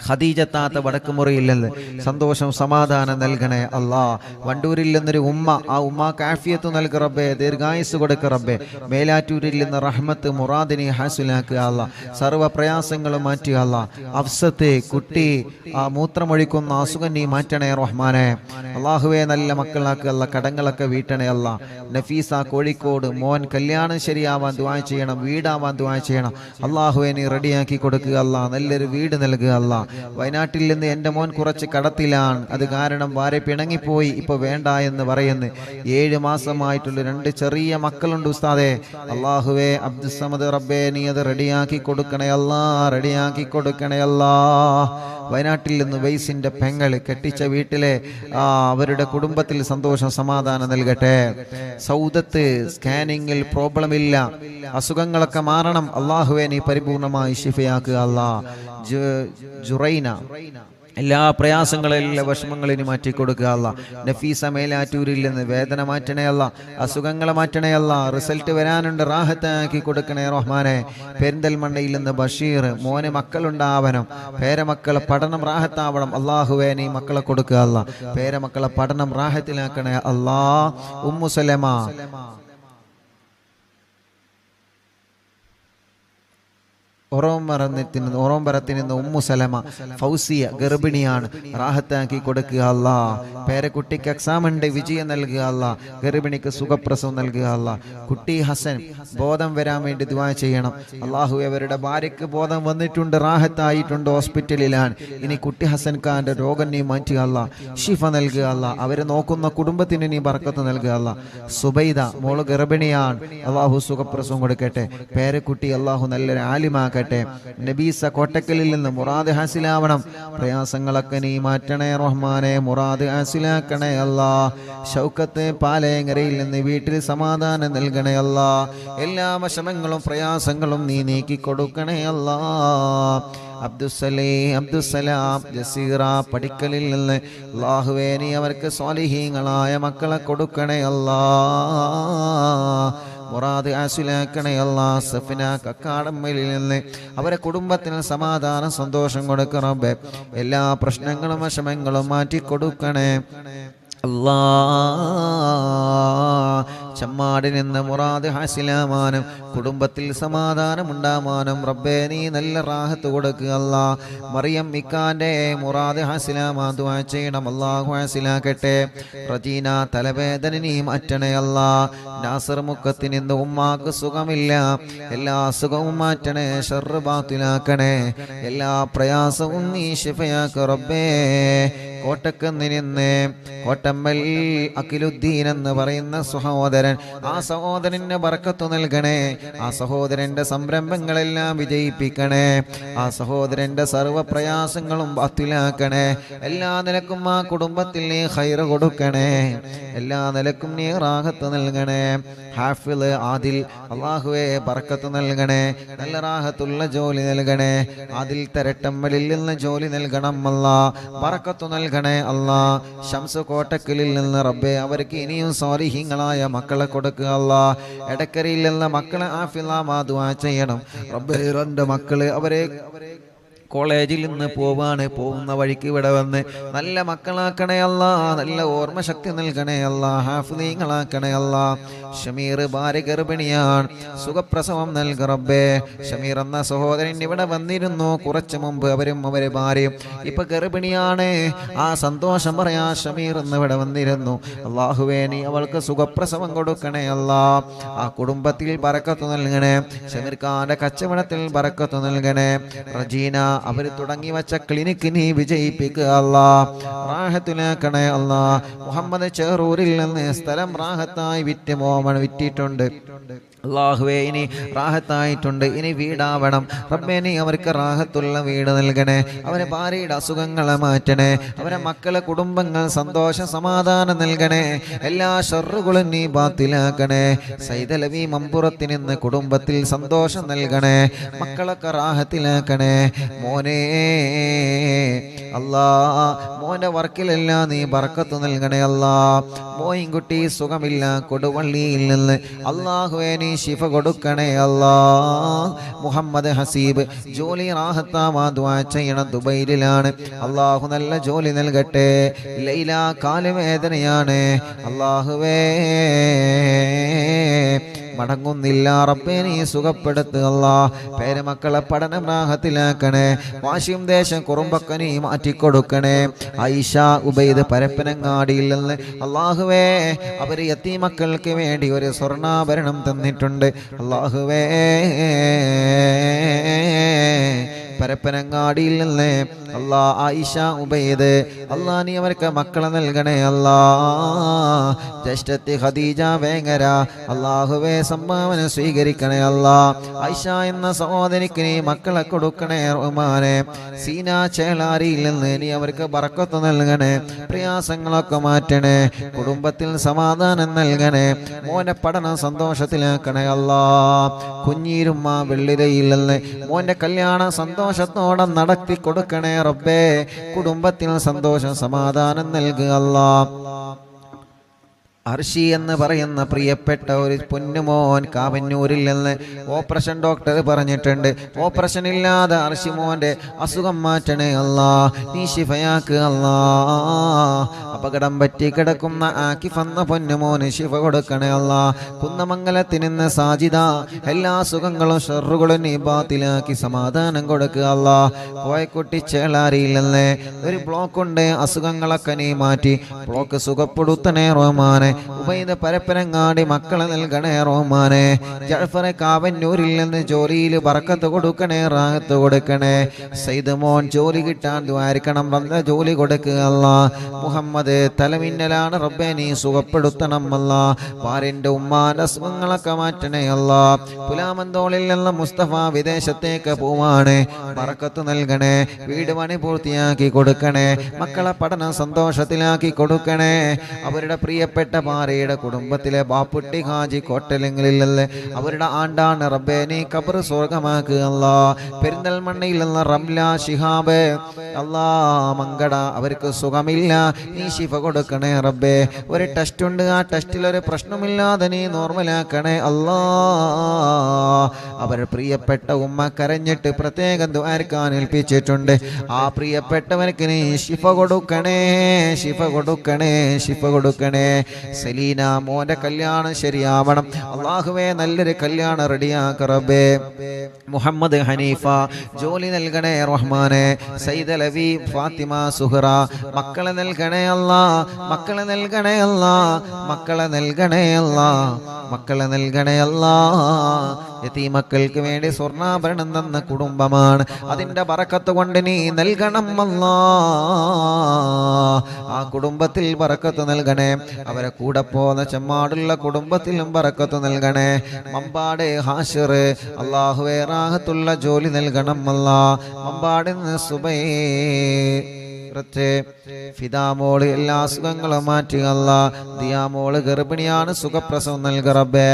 ഖദീജത്താത്ത വടക്കുമുറിയിൽ നിന്ന് സന്തോഷം സമാധാനം നൽകണേ അല്ലാ. വണ്ടൂരിൽ നിന്നൊരു ഉമ്മ, ആ ഉമ്മാക്ക് ആഫിയത്ത് നൽകുക റബ്ബേ, ദീർഘായുസ് കൊടുക്കുക റബ്ബേ. മേലാറ്റൂരിൽ നിന്ന് റഹ്മത്ത് മുറാദിനെ ഹാസിലാക്കുക അല്ലാ. സർവ്വ പ്രയാസങ്ങളും മാറ്റുക അല്ലാ. അഫ്സത്ത് കുട്ടി ആ മൂത്രമൊഴിക്കുന്ന അസുഖം നീ മാറ്റണേ റഹ്മാനെ. അള്ളാഹുവെ നല്ല മക്കളാക്കുക അല്ലാ. കടങ്ങളൊക്കെ വീട്ടണേ അല്ലാ. നഫീസ കോഴിക്കോട് മോൻ കല്യാണം ശരിയാവാൻ ദുആ ചെയ്യണം, വീടാവാൻ ദുആ ചെയ്യണം. അള്ളാഹുവെ നീ റെഡിയാക്കി കൊടുക്കുക അല്ലാ. നല്ലൊരു വീട് നൽകുക അല്ലാ. വയനാട്ടിൽ നിന്ന് എൻ്റെ മോൻ കുറച്ച് കടത്തിലാണ്, അത് കാരണം ഭാര്യ പിണങ്ങിപ്പോയി, ഇപ്പൊ വേണ്ട എന്ന് പറയുന്നു. 7 മാസമായിട്ടുള്ള 2 ചെറിയ മക്കളുണ്ട് ഉസ്താദേ. അള്ളാഹുവേ അബ്ദുസ്സമദ് റബ്ബേ നീ അത് റെഡിയാക്കി കൊടുക്കണേ അല്ലാ. റെഡിയാക്കി കൊടുക്കണേ അല്ലാ. വയനാട്ടിൽ നിന്ന് വൈസിന്റെ പെങ്ങള് കെട്ടിച്ച വീട്ടിലെ അവരുടെ കുടുംബത്തിൽ സന്തോഷം സമാധാനം നൽകട്ടെ. സൗദത്ത് സ്കാനിങ്ങിൽ പ്രോബ്ലം ഇല്ല, അസുഖങ്ങളൊക്കെ മാറണം. അള്ളാഹുവെ നീ പരിപൂർണമായി ശിഫയാക്കുക അല്ലാ. ജുറൈന എല്ലാ പ്രയാസങ്ങളും എല്ലാ വിഷമങ്ങളിനും മാറ്റി കൊടുക്കുക അല്ലാ. നഫീസ മേലാറ്റൂരിൽ നിന്ന് വേദന മാറ്റണേ അല്ലാ. അസുഖങ്ങളെ മാറ്റണേ അല്ലാ. റിസൾട്ട് വരാനുണ്ട്, റാഹത്താക്കി കൊടുക്കണേ റഹ്മാനെ. പെരിന്തൽമണ്ണയിൽ നിന്ന് ബഷീർ മോനെ മക്കളുണ്ടാവണം, പേരമക്കളെ പഠനം റാഹത്താവണം. അള്ളാഹുവേ നീ മക്കളെ കൊടുക്കുക അല്ലാ. പേരമക്കളെ പഠനം റാഹത്തിലാക്കണേ അല്ലാ. ഉമ്മു സലമ ഓറോംബരത്തിൽ നിന്ന് ഉമ്മു സലമ ഫൗസിയ ഗർഭിണിയാണ്, റാഹത്താക്കി കൊടുക്കുക അല്ലാ. പേരക്കുട്ടിക്ക് എക്സാം ഉണ്ട്, വിജയം നൽകുക അല്ലാ. ഗർഭിണിക്ക് സുഖപ്രസവം നൽകുക അല്ലാ. കുട്ടി ഹസൻ ബോധം വരാൻ വേണ്ടി ദുആ ചെയ്യണം. അള്ളാഹു അവരുടെ ഭാര്യയ്ക്ക് ബോധം വന്നിട്ടുണ്ട്, റാഹത്തായിട്ടുണ്ട്, ഹോസ്പിറ്റലിലാണ്. ഇനി കുട്ടി ഹസൻ ഖാന്റെ രോഗം നീ മാറ്റുക അല്ലാ. ഷിഫ നൽകുക അല്ലാ. അവരെ നോക്കുന്ന കുടുംബത്തിന് നീ ബർക്കത്ത് നൽകുക അല്ലാ. സുബൈദ മോള് ഗർഭിണിയാണ്, അള്ളാഹു സുഖപ്രസവം കൊടുക്കട്ടെ. പേരക്കുട്ടി അള്ളാഹു നല്ലൊരു ആലിമാക്കട്ടെ. നബീസ കോട്ടക്കലിൽ നിന്ന് മുറാദ് ഹാസിലാവണം. പ്രയാസങ്ങളൊക്കെ നീ മാറ്റണേ റഹ്മാനെ. മുറാദ് ഹാസിലാക്കണേ അല്ലാ. ഷൗക്കത്ത് പാലേങ്ങരയിൽ നിന്ന് വീട്ടിൽ സമാധാനം നൽകണേ അല്ലാ. എല്ലാ വിഷമങ്ങളും പ്രയാസങ്ങളും നീ നീക്കി കൊടുക്കണേ അല്ലാ. അബ്ദുസലാം ജസീറ പടിക്കലിൽ നിന്ന് അല്ലാഹുവേ നീ അവർക്ക് സ്വാലിഹീങ്ങളായ മക്കളെ കൊടുക്കണേ അല്ലാ. മുറാദ് ആസിലാക്കണേ അല്ലാ. സഫിന കക്കാടമ്മയിൽ നിന്ന് അവരെ കുടുംബത്തിന് സമാധാനം സന്തോഷം കൊടുക്കണം. എല്ലാ പ്രശ്നങ്ങളും വിഷമങ്ങളും മാറ്റി കൊടുക്കണേ. അല്ലാ ചമ്മാടിൽ നിന്ന് മുറാദ് ഹാസിലാമാനും കുടുംബത്തിൽ സമാധാനമുണ്ടാവാനും റബ്ബേ നീ നല്ല റാഹത്ത് കൊടുക്കുക അല്ലാ. മറിയം ഇക്കാന്റെ മുറാദ് ഹാസിലാമാൻ ദുആ ചെയ്യണം, അല്ലാഹു ഹാസിലാക്കട്ടെ. റജീന തലവേദന നീ മാറ്റണേ അല്ലാ. നാസർ മുക്കത്തിന് ഇന്ന് ഉമ്മാക്ക് സുഖമില്ല, എല്ലാ സുഖവും മാറ്റണേ, ഷർറ് ബാത്തിലാക്കണേ, എല്ലാ പ്രയാസവും നീ ശിഫയാക്ക് റബ്ബേ. കോട്ടക്കുന്നിന് കോട്ടമ്മൽ അഖിലുദ്ദീൻ എന്ന് പറയുന്ന സഹോദരൻ, ആ സഹോദരന് ബർക്കത്ത് നൽകണേ, ആ സഹോദരന്റെ സംരംഭങ്ങളെല്ലാം വിജയിപ്പിക്കണേ, ആ സഹോദരന്റെ സർവ്വ പ്രയാസങ്ങളും ബാത്തിലാക്കണേ. എല്ലാ നിലക്കും ആ കുടുംബത്തിൽ നീ ഖൈറ് കൊടുക്കണേ, എല്ലാ നിലക്കും നീ റാഹത്ത് നൽകണേ. ഹാഫിള് ആദിൽ അല്ലാഹുവേ ബർക്കത്ത് നൽകണേ, നല്ല റാഹത്തുള്ള ജോലി നൽകണേ. ആദിൽ തരട്ടമ്മലിൽ നിന്ന് ജോലി നൽകണം അല്ലാ, ബർക്കത്ത് നൽകണേ അല്ലാ. ശംസു കോട്ടക്കലിൽ നിന്ന് റബ്ബേ അവർക്ക് ഇനിയും സ്വാലിഹീങ്ങളായ മക്കളെ കൊടുക്കുക അല്ലാ. എടക്കരയിൽ നിന്ന് മക്കളെ ആഫിളാ ദുആ ചെയ്യണം റബ്ബേ. രണ്ട് മക്കള് അവരെ കോളേജിൽ നിന്ന് പോകുന്ന വഴിക്ക് ഇവിടെ വന്ന് നല്ല മക്കളാക്കണേ അല്ലാ, നല്ല ഓർമ്മ ശക്തി നൽകണേ അല്ലാ, ഹാഫിളീങ്ങളാക്കണേ അല്ലാ. ഷമീർ ഭാര്യ ഗർഭിണിയാണ്, സുഖപ്രസവം നൽക റബ്ബേ. ഷമീർ എന്ന സഹോദരൻ ഇവിടെ വന്നിരുന്നു കുറച്ചു മുമ്പ്, അവരും അവരെ ഭാര്യയും ഇപ്പൊ ഗർഭിണിയാണ്. ആ സന്തോഷം പറയാ ഷമീർ എന്ന് ഇവിടെ വന്നിരുന്നു. അല്ലാഹുവേ നീ അവൾക്ക് സുഖപ്രസവം കൊടുക്കണേ അല്ലാ. ആ കുടുംബത്തിൽ ബറക്കത്ത് നൽകണേ, ഷമീർ ഖാന്റെ കച്ചവടത്തിൽ ബറക്കത്ത് നൽകണേ. റജീന അവർ തുടങ്ങി വെച്ച ക്ലിനിക്ക് നീ വിജയിപ്പിക്കുക അല്ലാ, റാഹത്തിലാക്കണേ അല്ലാ. മുഹമ്മദ് ചെറൂരിൽ നിന്ന് സ്ഥലം റാഹത്തായി വിറ്റിട്ടുണ്ട് അല്ലാഹുവേ, ഇനി റാഹത്തായിട്ടുണ്ട്, ഇനി വീടാവണം റബ്ബേ. നീ അവർക്ക് റാഹത്തുള്ള വീട് നൽകണേ, അവരെ ഭാര്യയുടെ അസുഖങ്ങളെ മാറ്റണേ, അവരെ മക്കളെ കുടുംബങ്ങൾ സന്തോഷ സമാധാനം നൽകണേ, എല്ലാ ഷർറുകളും നീ ബാത്തിലാക്കണേ. സൈദലവി മമ്പുറത്തിൽ നിന്ന് കുടുംബത്തിൽ സന്തോഷം നൽകണേ, മക്കളൊക്കെ റാഹത്തിലാക്കണേ. മോനെ അല്ലാ, മോന്റെ വർക്കിലെല്ലാം നീ ബർക്കത്ത് നൽകണേ അല്ലാ. മോയിൻകുട്ടി സുഖമില്ല കൊടുവള്ളിയിൽ നിന്ന്, അല്ലാഹുവേ നീ ശിഫ കൊടുക്കണേ അല്ലാ. മുഹമ്മദ് ഹസീബ് ജോലി റാഹത്താവാൻ ദുആ ചെയ്യണം, ദുബൈയിലാണ്, അല്ലാഹു നല്ല ജോലി നൽകട്ടെ. ലൈല കാലുവേദനയാണ്, അല്ലാഹുവേ മടങ്ങുന്നില്ല റബ്ബേ നീ സുഖപ്പെടുത്തുക അല്ലാ. പേരമക്കളെ പഠനം റാഹത്തിലാക്കണേ, വാശിയും ദേശം കുറുമ്പൊക്കെ നീ മാറ്റിക്കൊടുക്കണേ. ഐഷ ഉബൈദ് പരപ്പനങ്ങാടിയിൽ നിന്ന് അല്ലാഹുവേ അവർ യതീമക്കൾക്ക് വേണ്ടി ഒരു സ്വർണ്ണാഭരണം തന്നിട്ടുണ്ട്. അല്ലാഹുവേ പരപ്പനങ്ങാടിയിൽ നിന്ന് അല്ലാ ആയിഷ ഉബൈദ് അല്ലാ നീ അവർക്ക് മക്കളെ നൽകണേ അല്ലാ. ജ്യേഷ്ഠത്തി ഖദീജ വേങ്ങര അല്ലാഹുവേ സംഭാവന സ്വീകരിക്കണേ അല്ലാ. ആയിഷ എന്ന സഹോദരിക്ക് നീ മക്കളെ കൊടുക്കണേ റഹ്മാനെ. സീന ചേളാരിയിൽ നിന്ന് നീ അവർക്ക് ബർക്കത്ത് നൽകണേ, പ്രയാസങ്ങളൊക്കെ മാറ്റണേ, കുടുംബത്തിൽ സമാധാനം നൽകണേ, മോന്റെ പഠനം സന്തോഷത്തിലാക്കണേ അല്ലാ. കുഞ്ഞീരുമ്മ വെള്ളിരയിൽ നിന്ന് മോന്റെ കല്യാണം സന്തോഷത്തോടെ നടത്തി കൊടുക്കണേ റബ്ബേ. കുടുംബത്തിൽ സന്തോഷം സമാധാനം നൽകുക അല്ലാ. അർഷി എന്ന് പറയുന്ന പ്രിയപ്പെട്ട ഒരു പൊന്നുമോൻ കാവന്നൂരിൽ നിന്ന് ഓപ്പറേഷൻ ഡോക്ടർ പറഞ്ഞിട്ടുണ്ട്, ഓപ്പറേഷൻ ഇല്ലാതെ അർഷി മോന്റെ അസുഖം മാറ്റണേ അല്ലാ, നീ ശിഫയാക്ക് അല്ലാ. അപകടം പറ്റി കിടക്കുന്ന ആക്കിഫ് എന്ന പൊന്നുമോന് ശിഫ കൊടുക്കണേ അല്ലാ. കുന്നമംഗലത്തിൽ നിന്ന് സാജിദ എല്ലാ സുഖങ്ങളും ഷർറുകളും നീ ബാത്തിലാക്കി സമാധാനം കൊടുക്കുക അല്ലാ. കോയക്കുട്ടി ചേളാരിയിൽ നിന്ന് ഒരു ബ്ലോക്ക് ഉണ്ട്, അസുഖങ്ങളൊക്കെ നീ മാറ്റി ബ്ലോക്ക് സുഖപ്പെടുത്തണേ റഹ്മാനെ. ഉബൈദ് പരപ്പനങ്ങാടി മക്കളെ നൽകണേ റഹ്മാനെ. ജഅഫർ കാവന്നൂരിൽ നിന്ന് ജോലിയിൽ ബർക്കത്ത് കൊടുക്കണേ, റാഹത്ത് കൊടുക്കണേ. സയ്യിദ് മോൻ ജോലി കിട്ടാൻ ദ്വാരിക്കണം, നല്ല ജോലി കൊടുക്കുക അല്ലാ. മുഹമ്മദ് തലമിന്നലാണ് റബ്ബേ നീ സുഖപ്പെടുത്തണം അല്ലാ. ഭാര്യന്റെ ഉമ്മാന്റെ അസുഖങ്ങളൊക്കെ മാറ്റണേ അല്ലാ. പുലാമന്തോളിൽ നിന്ന് മുസ്തഫ വിദേശത്തേക്ക് പോവാണ്, ബർക്കത്ത് നൽകണേ, വീട് പണി പൂർത്തിയാക്കി കൊടുക്കണേ, മക്കളെ പഠനം സന്തോഷത്തിലാക്കി കൊടുക്കണേ. അവരുടെ പ്രിയപ്പെട്ട ഭാര്യയുടെ കുടുംബത്തിലെ ബാപ്പുട്ടി ഹാജി കോട്ടലിങ്ങളിലല്ലേ അവരുടെ ആണ്ടാണ് റബ്ബേ നീ ഖബർ സ്വർഗമാക്കുക അല്ലാ. പെരിന്തൽമണ്ണയിൽ നിന്ന് റംല ശിഹാബ് അല്ലാ മങ്കട അവർക്ക് സുഖമില്ല, നീ ശിഫ കൊടുക്കണേ റബ്ബേ. ഒരു ടെസ്റ്റ് ഉണ്ട്, ആ ടെസ്റ്റിൽ ഒരു പ്രശ്നമില്ലാതെ നീ നോർമലാക്കണേ അല്ലാ. അവർ പ്രിയപ്പെട്ട ഉമ്മ കരഞ്ഞിട്ട് പ്രത്യേകം ദുആർക്കാൻ ഏൽപ്പിച്ചിട്ടുണ്ട്. ആ പ്രിയപ്പെട്ടവർക്ക് നീ ശിഫ കൊടുക്കണേ, ശിഫ കൊടുക്കണേ, ശിഫ കൊടുക്കണേ. സലീന മോന്റെ കല്യാണം ശരിയാവണം അല്ലാഹുവേ, നല്ലൊരു കല്യാണം റെഡിയാക്ക റബ്ബേ. മുഹമ്മദ് ഹനീഫ ജോലി നൽകണേ റഹ്മാനെ. സയ്യിദ് അലവി ഫാത്തിമ സുഹറ മക്കളെ നൽകണേ അല്ലാ, മക്കളെ നൽകണേ അല്ലാ, മക്കളെ നൽകണേ അല്ലാ, മക്കളെ നൽകണേ അല്ലാ. യതീമക്കൾക്ക് വേണ്ടി സ്വർണ്ണാഭരണം തന്ന കുടുംബമാണ്, അതിന്റെ ബറക്കത്ത് കൊണ്ട് നീ നൽകണം അല്ലാ. ആ കുടുംബത്തിൽ ബറക്കത്ത് നൽകണേ. അവരെ കൂടെ പോന്ന ചെമ്മാടുള്ള കുടുംബത്തിലും ബറക്കത്ത് നൽകണേ. മമ്പാട് ഹാഷിർ അല്ലാഹുവേ റാഹത്തുള്ള ജോലി നൽകണം അല്ലാ. മമ്പാടിന്ന് സുബൈ ഫിദാമോള് എല്ലാ അസുഖങ്ങളും മാറ്റി അല്ലാ. ദിയാമോള് ഗർഭിണിയാണ്, സുഖപ്രസവം നൽക റബ്ബേ.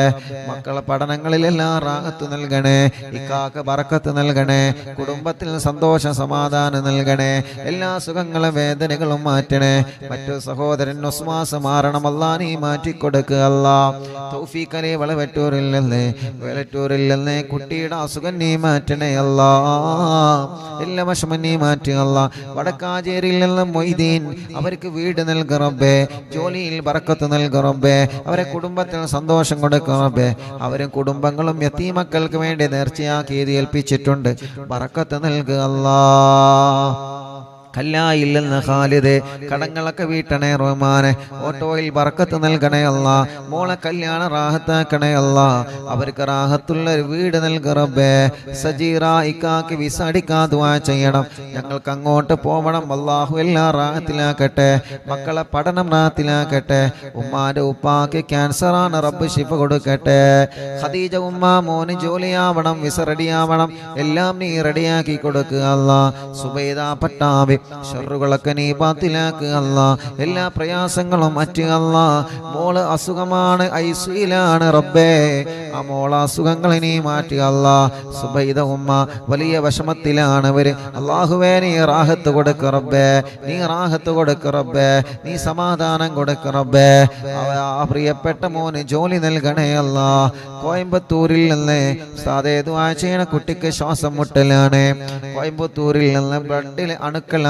മക്കളെ പഠനങ്ങളിലെല്ലാം റാഹത്ത് നൽകണേ. ഇക്കാക്ക് ബറക്കത്ത് നൽകണേ. കുടുംബത്തിൽ സന്തോഷ സമാധാനം നൽകണേ. എല്ലാ സുഖങ്ങളും വേദനകളും മാറ്റണേ. മറ്റു സഹോദരൻ ഒസ്മാസ് മാറണം അല്ലാ, നീ മാറ്റിക്കൊടുക്കുക അല്ലാ. തൗഫീഖലി വളവറ്റൂരിൽ നിന്ന് കുട്ടിയുടെ അസുഖം നീ മാറ്റണേ അല്ലാ. എല്ലാ വിഷമം നീ മാറ്റുക അല്ലാ. വടക്കാഞ്ചേരി മൊയ്തീൻ അവർക്ക് വീട് നൽക റബ്ബേ. ജോലിയിൽ ബറക്കത്ത് നൽക റബ്ബേ. അവരെ കുടുംബത്തിന് സന്തോഷം കൊടുക്കുക റബ്ബേ. അവരും കുടുംബങ്ങളും യതീമക്കൾക്ക് വേണ്ടി നേർച്ചയാക്കി ഏൽപ്പിച്ചിട്ടുണ്ട്. ബറക്കത്ത് നൽകുക അല്ലാ. കല്ലായില്ലെന്ന് ഖാലിദ് കടങ്ങളൊക്കെ വീട്ടണേ റഹ്മാനെ. ഓട്ടോയിൽ ബറക്കത്ത് നൽകണേ അല്ലാ. മോളെ കല്യാണം റാഹത്താക്കണേ അല്ലാ. അവർക്ക് റാഹത്തുള്ള ഒരു വീട് നൽക റബ്ബേ. സജീറ ഇക്കാക്ക് വിസ അടിക്കാൻ ദുആ ചെയ്യണം. ഞങ്ങൾക്ക് അങ്ങോട്ട് പോവണം അല്ലാഹു, എല്ലാം റാഹത്തിലാക്കട്ടെ. മക്കളെ പഠനം റാഹത്തിലാക്കട്ടെ. ഉമ്മാന്റെ ഉപ്പാക്ക് ക്യാൻസറാണ്, റബ്ബ് ശിഫ കൊടുക്കട്ടെ. ഖദീജ ഉമ്മ മോന് ജോലിയാവണം, വിസ റെഡിയാവണം, എല്ലാം നീ റെഡിയാക്കി കൊടുക്കുക അല്ലാ. സുബൈദ പട്ടാബി ഷർറുകളൊക്കെ നീ ബാത്തിലാക്കുക അല്ലാ. എല്ലാ പ്രയാസങ്ങളും മാറ്റുക അല്ലാ. മോള് അസുഖമാണ്, ഐസിയിലാണ് റബ്ബേ. ആ മോള അസുഖങ്ങൾ നീ മാറ്റുക അല്ലാ. സുബൈദ ഉമ്മ വലിയ വിഷമത്തിലാണ് അവര്. അല്ലാഹുവേ നീ റാഹത്ത് കൊടുക്ക റബ്ബേ, നീ റാഹത്ത് കൊടുക്ക റബ്ബേ, നീ സമാധാനം കൊടുക്ക റബ്ബേ. ആ പ്രിയപ്പെട്ട മോന് ജോലി നൽകണേ അല്ലാ. കോയമ്പത്തൂരിൽ നിന്ന് സാധേ ദുആ ചെയ്യണ കുട്ടിക്ക് ശ്വാസം മുട്ടലാണ്. കോയമ്പത്തൂരിൽ നിന്ന് ബ്ലഡിൽ അണുക്കളാണ്,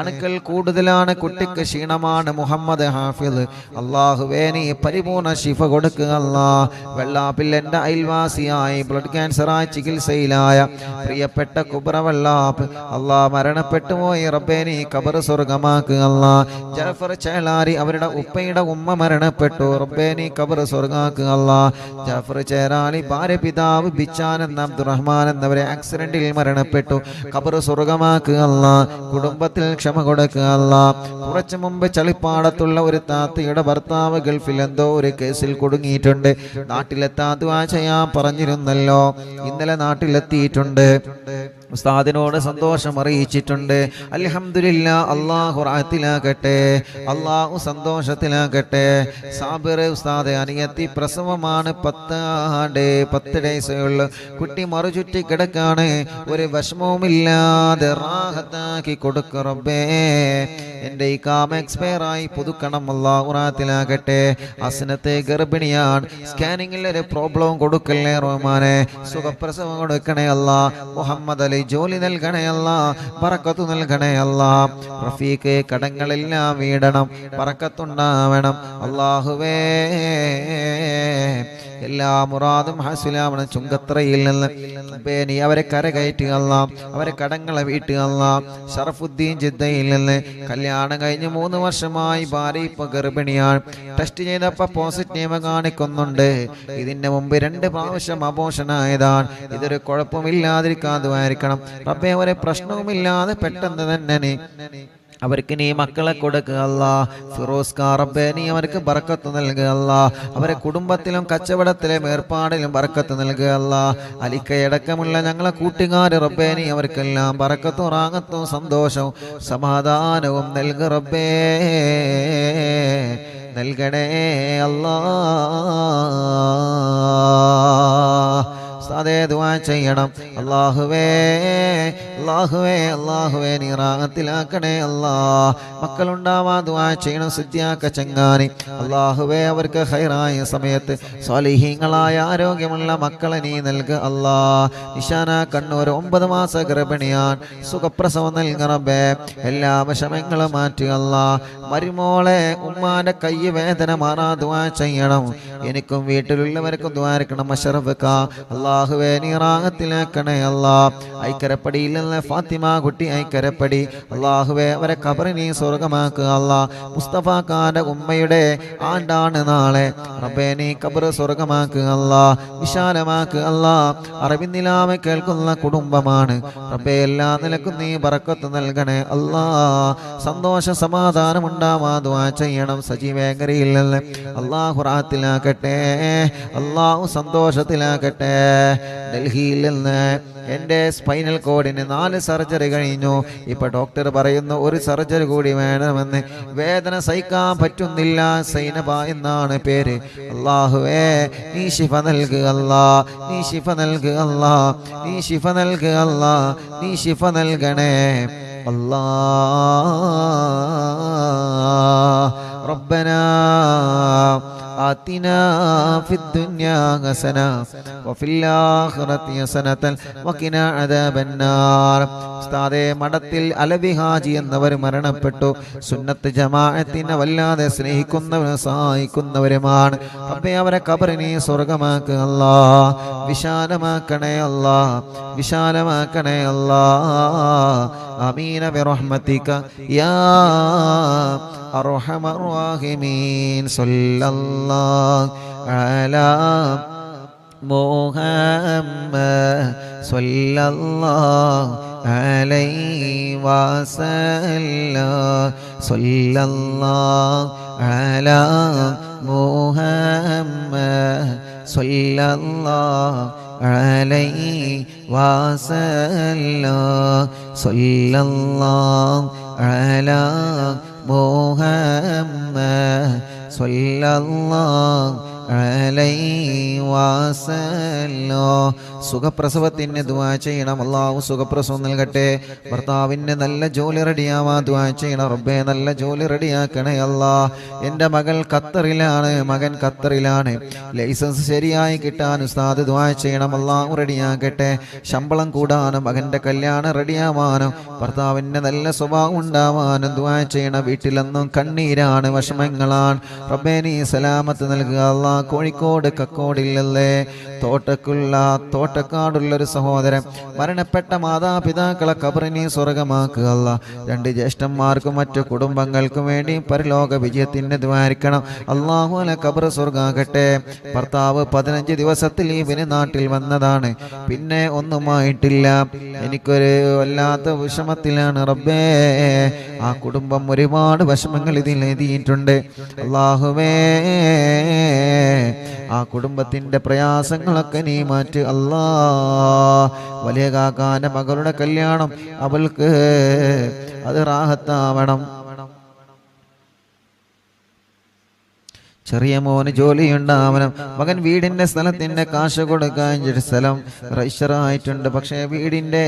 അണുക്കൾ കൂടുതലാണ്, കുട്ടിക്ക് ക്ഷീണമാണ്. മുഹമ്മദ് ഹാഫിദ് അല്ലാഹുവേ നീ പരിപൂർണ ശിഫ കൊടുക്കുക അല്ലാ. വെള്ളാപ്പില്ലെന്റെ അയൽവാസിയായി ബ്ലഡ് ക്യാൻസറായി ചികിത്സയിലായ പ്രിയപ്പെട്ട കുബ്ര വെള്ളാപ്പ് അല്ലാ മരണപ്പെട്ടു പോയി റബ്ബേ, നീ ഖബർ സ്വർഗമാക്കുക അല്ലാ. ജഅഫർ ചേലാരി അവരുടെ ഉപ്പയുടെ ഉമ്മ മരണപ്പെട്ടു റബ്ബേ, നീ ഖബർ സ്വർഗമാക്കുക അല്ലാ. ജഅഫർ ചേലാരി ഭാര്യ പിതാവ് ബിച്ചാൻ എന്ന അബ്ദുറഹ്മാൻ എന്നവരെ ആക്സിഡന്റിൽ മരണപ്പെട്ടു, ഖബർ സ്വർഗമാക്കുക അല്ലാ. കുടുംബത്തിൽ ക്ഷമ കൊടുക്കുക അല്ലാ. കുറച്ചു മുമ്പ് ചളിപ്പാടത്തുള്ള ഒരു താത്തയുടെ ഭർത്താവ് ഗൾഫിൽ എന്തോ ഒരു കേസിൽ കുടുങ്ങിയിട്ടുണ്ട്. നാട്ടിലെത്താൻ ദുആ ചെയ്യാൻ പറഞ്ഞിരുന്നല്ലോ, ഇന്നലെ നാട്ടിലെത്തിയിട്ടുണ്ട്. ഉസ്താദിനോട് സന്തോഷം അറിയിച്ചിട്ടുണ്ട്. അൽഹംദുലില്ലാ. അല്ലാഹു റാഹത്തിലാക്കട്ടെ, അല്ലാഹു സന്തോഷത്തിലാക്കട്ടെ. സാബിർ ഉസ്താദ് അനിയത്തി പ്രസവമാണ്, 10 ഡേയ്സേ ഉള്ളു. കുട്ടി മറുചുറ്റി കിടക്കാണ്, ഒരു വിഷമവുമില്ലാതെ റാഹത്താക്കി കൊടുക്ക റബ്ബേ. എൻ്റെ ഈ കാമ എക്സ്പയർ ആയി പുതുക്കണം, അല്ലാഹു റാഹത്തിലാക്കട്ടെ. അസ്നത്തെ ഗർഭിണിയാണ്, സ്കാനിങ്ങിൽ ഒരു പ്രോബ്ലം കൊടുക്കല്ലേ റഹ്മാനെ. സുഖപ്രസവം കൊടുക്കണേ അല്ലാ. മുഹമ്മദ് അലി ജോലി നൽകണേ അല്ലാ, ബറക്കത്ത് നൽകണേ അല്ലാ. റഫീഖ് കടങ്ങളെല്ലാം വീടണം, ബറക്കത്തുണ്ടാവണം അല്ലാഹുവേ. എല്ലാ മുറാദും ഹാസിലാവണം. ചുങ്കത്രയിൽ നിന്ന് നീ അവരെ കരകയറ്റുക അല്ലാ, അവരെ കടങ്ങളെ വീട്ടുക അല്ലാ. ഷറഫുദ്ദീൻ ജിദ്ദയിൽ നിന്ന് കല്യാണം കഴിഞ്ഞ് 3 വർഷമായി, ഭാര്യ ഇപ്പൊ ഗർഭിണിയാണ്. ടെസ്റ്റ് ചെയ്തപ്പോ പോസിറ്റീവ് കാണിക്കുന്നുണ്ട്. ഇതിന്റെ മുമ്പ് 2 പ്രാവശ്യം അബോഷനായതാണ്. ഇതൊരു കുഴപ്പമില്ലാതിരിക്കാൻ ദുആയിരിക്കണം റബ്ബേ. ഒരു പ്രശ്നവുമില്ലാതെ പെട്ടെന്ന് തന്നെ അവർക്ക് നീ മക്കളെ കൊടുക്കുക അല്ലാ. ഫിറോസ് റബ്ബേ നീ അവർക്ക് ബറക്കത്ത് നൽകുക അല്ലാ. അവരെ കുടുംബത്തിലും കച്ചവടത്തിലും ഏർപ്പാടിലും ബറക്കത്ത് നൽകുക അല്ലാ. അലിക്കയടക്കമുള്ള ഞങ്ങളെ കൂട്ടുകാർ റബ്ബേ നീ അവർക്കെല്ലാം ബറക്കത്തും റാഹത്തും സന്തോഷവും സമാധാനവും നൽകുക റബ്ബേ. നൽകണേ അല്ലാ. സാദേ ദുആ ചെയ്യണം. അല്ലാഹുവേ അല്ലാഹുവേ അല്ലാഹുവേ നീ റാഹത്തിലാക്കണേ അല്ലാ. മക്കളുണ്ടാവാ ദുആ ചെയ്യണം. സിദ്ധിയാക്ക ചങ്ങാനി അല്ലാഹുവേ അവർക്ക് ഖൈറായ സമയത്ത് സ്വാലിഹീങ്ങളായ ആരോഗ്യമുള്ള മക്കളെ നീ നൽകുക അല്ലാ. നിശാന കണ്ണൂർ 9 മാസ ഗർഭിണിയാൻ സുഖപ്രസവം നൽകണബേ. എല്ലാ വിഷമങ്ങളും മാറ്റുക അല്ലാ. മരുമോളെ ഉമ്മാന്റെ കൈ വേദന മാറാ ദുആ ചെയ്യണം. എനിക്കും വീട്ടിലുള്ളവർക്കും ദ്വാരക്കണം. അഷറഫ്ക അല്ലാഹുവേ നീ റാഹത്തിലാക്കണേ അല്ലാ. ഐക്കരപ്പടിയിൽ നിന്ന് ഫാത്തിമ കുട്ടി ഐക്കരപ്പടി അല്ലാഹുവേ അവരെ ഖബർ നീ സ്വർഗമാക്കുക അല്ലാ. മുസ്തഫ ഖാന്റെ ഉമ്മയുടെ ആണ്ടാണ് നാളെ. റബ്ബേ നീ ഖബർ സ്വർഗമാക്കുക അല്ലാ, വിശാലമാക്കുക അല്ലാ. അറിവിന്നിലാമെ കേൾക്കുന്ന കുടുംബമാണ് റബ്ബേ. എല്ലാ നിലക്കും നീ ബറക്കത്ത് നൽകണേ അല്ലാ. സന്തോഷ സമാധാനം ഉണ്ടാവാ ദുആ ചെയ്യണം. സജീവേങ്കരയിൽ നിന്ന് അല്ലാഹു റാഹത്തിലാക്കട്ടെ, അല്ലാഹു സന്തോഷത്തിലാക്കട്ടെ. ഡൽഹിയിൽ നിന്ന് എൻ്റെ സ്പൈനൽ കോഡിന് 4 സർജറി കഴിഞ്ഞു. ഇപ്പൊ ഡോക്ടർ പറയുന്നു 1 സർജറി കൂടി വേണമെന്ന്. വേദന സഹിക്കാൻ പറ്റുന്നില്ല. സൈനബ എന്നാണ് പേര്. അല്ലാഹുവേ നീ ശിഫ നൽകുക അല്ലാ, നീ ശിഫ നൽകുക അല്ലാ, നീ ശിഫ നൽകുക അല്ലാ, നീ ശിഫ നൽകണേ അല്ലാ. റബ്ബനാ آتنا في الدنيا حسنة وفي الآخرة حسنة وقنا عذاب النار. ഉസ്താദേ മഠത്തിൽ അലവി ഹാജി എന്നവർ മരണപ്പെട്ടു. സുന്നത്ത് ജമാഅത്തിനെ വല്ലാതെ സ്നേഹിക്കുന്നവരും സഹായിക്കുന്നവരുമാണ് റബ്ബേ. അവരെ ഖബറിനെ സ്വർഗമാക്കുക അല്ലാ, വിശാലമാക്കണേ അല്ലാ, വിശാലമാക്കണേ അല്ലാ. ആമീന ബിറഹ്മതിക യാ അർഹമർ റഹീമീൻ. സല്ലല്ലാഹു അലാ മുഹമ്മദ് സല്ലല്ലാഹു അലൈഹി വസല്ലം. സല്ലല്ലാഹു അലാ മുഹമ്മദ് സല്ലല്ലാഹു അലൈഹി വസല്ലം. സല്ലല്ലാഹു അലാ മുഹമ്മദ് സല്ലല്ലാഹു അലൈഹി വസല്ലം. സുഖപ്രസവത്തിന് ദുആ ചെയ്യണം. അല്ലാഹു സുഖപ്രസവം നൽകട്ടെ. ഭർത്താവിന് നല്ല ജോലി റെഡിയാവാ ദുആ ചെയ്യണം. റബ്ബേ നല്ല ജോലി റെഡിയാക്കണേ അല്ലാ. എൻ്റെ മകൾ ഖത്തറിലാണ്, മകൻ ഖത്തറിലാണ്. ലൈസൻസ് ശരിയായി കിട്ടാൻ ഉസ്താദ് ദുആ ചെയ്യണം. അല്ലാഹു റെഡിയാക്കട്ടെ. ശമ്പളം കൂടാനും മകൻ്റെ കല്യാണം റെഡിയാവാനും ഭർത്താവിന് നല്ല സ്വഭാവം ഉണ്ടാവാനും ദുആ ചെയ്യണം. വീട്ടിലെന്നും കണ്ണീരാണ്, വിഷമങ്ങളാണ്. റബ്ബേ നീ സലാമത്ത് നൽകുക അല്ലാ. കോഴിക്കോട് കക്കോടില്ലല്ലേ തോട്ടക്കാടുള്ളൊരു സഹോദരൻ മരണപ്പെട്ട മാതാപിതാക്കളെ ഖബറിനെ സ്വർഗമാക്കുക അല്ലാ. 2 ജ്യേഷ്ഠന്മാർക്കും മറ്റു കുടുംബങ്ങൾക്കും വേണ്ടി പരലോക വിജയത്തിന് ദ്വാരിക്കണം. അല്ലാഹു അല ഖബർ സ്വർഗാകട്ടെ. ഭർത്താവ് 15 ദിവസത്തിൽ ലീവിന് നാട്ടിൽ വന്നതാണ്, പിന്നെ ഒന്നുമായിട്ടില്ല. എനിക്കൊരു വല്ലാത്ത വിഷമത്തിലാണ് റബ്ബേ. ആ കുടുംബം ഒരുപാട് വിഷമങ്ങൾ ഇതിൽ എഴുതിയിട്ടുണ്ട്. അല്ലാഹുവേ ആ കുടുംബത്തിന്റെ പ്രയാസങ്ങളൊക്കെ നീ മാറ്റ് അല്ലാ. വലിയ കാക്കാന്റെ മകളുടെ കല്യാണം അവൾക്ക് അത് റാഹത്താവണം. ചെറിയ മോന് ജോലിയുണ്ടാവണം. മകൻ വീടിന്റെ സ്ഥലത്തിന്റെ കാശ് കൊടുക്കാൻ സ്ഥലം രജിസ്റ്ററായിട്ടുണ്ട്. പക്ഷേ വീടിന്റെ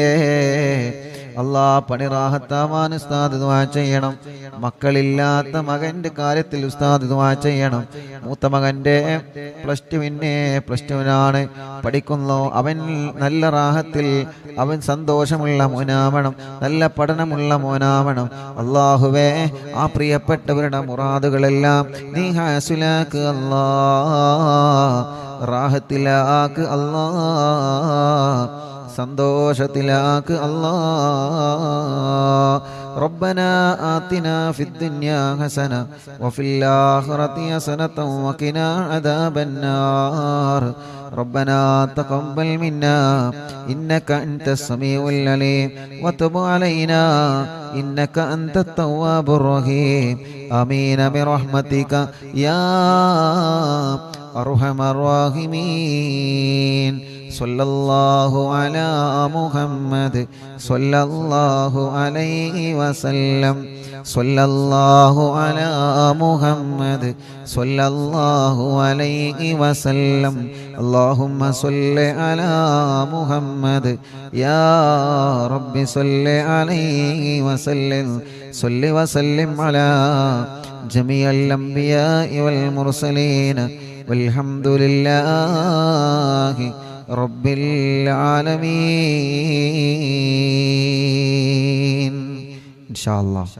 അല്ലാ പണി റാഹത്താവാൻ ഉസ്താദ് ദുആ ചെയ്യണം. മക്കളില്ലാത്ത മകന്റെ കാര്യത്തിൽ ഉസ്താദ് ദുആ ചെയ്യണം. മൂത്ത മകന്റെ പ്ലസ് ടുവിനാണ് പഠിക്കുന്നു. അവൻ നല്ല റാഹത്തിൽ, അവൻ സന്തോഷമുള്ള മോനാവണം, നല്ല പഠനമുള്ള മോനാവണം. അല്ലാഹുവേ ആ പ്രിയപ്പെട്ടവരുടെ മുറാദുകളെല്ലാം നീ ഹാസിലാക്ക് അല്ലാ, റാഹത്തിലാക്ക് അല്ലാ, സന്തോഷത്തിലാക്ക് അല്ലാ. ربنا آتنا في الدنيا حسنة وفي الآخرة حسنة وقنا عذاب النار. ربنا تقبل منا إنك أنت السميع العليم وتب علينا إنك أنت التواب الرحيم. آمين برحمتك يا أرحم الراحمين. صلى الله على محمد صلى الله عليه وسلم. സ്വല്ലല്ലാഹു അലാ മുഹമ്മദ് സ്വല്ലല്ലാഹു അലൈഹി വസല്ലം അല്ലാഹുമ്മ സ്വല്ലി അലാ മുഹമ്മദ് യാ റബ്ബി സ്വല്ലി അലൈഹി വസല്ലം സ്വല്ലി വസല്ലിം അലാ ജമീഅൽ അംബിയാഇ വൽ മുർസലീൻ വൽഹംദുലില്ലാഹി റബ്ബിൽ ആലമീൻ. ഇൻഷാ അല്ലാഹ്.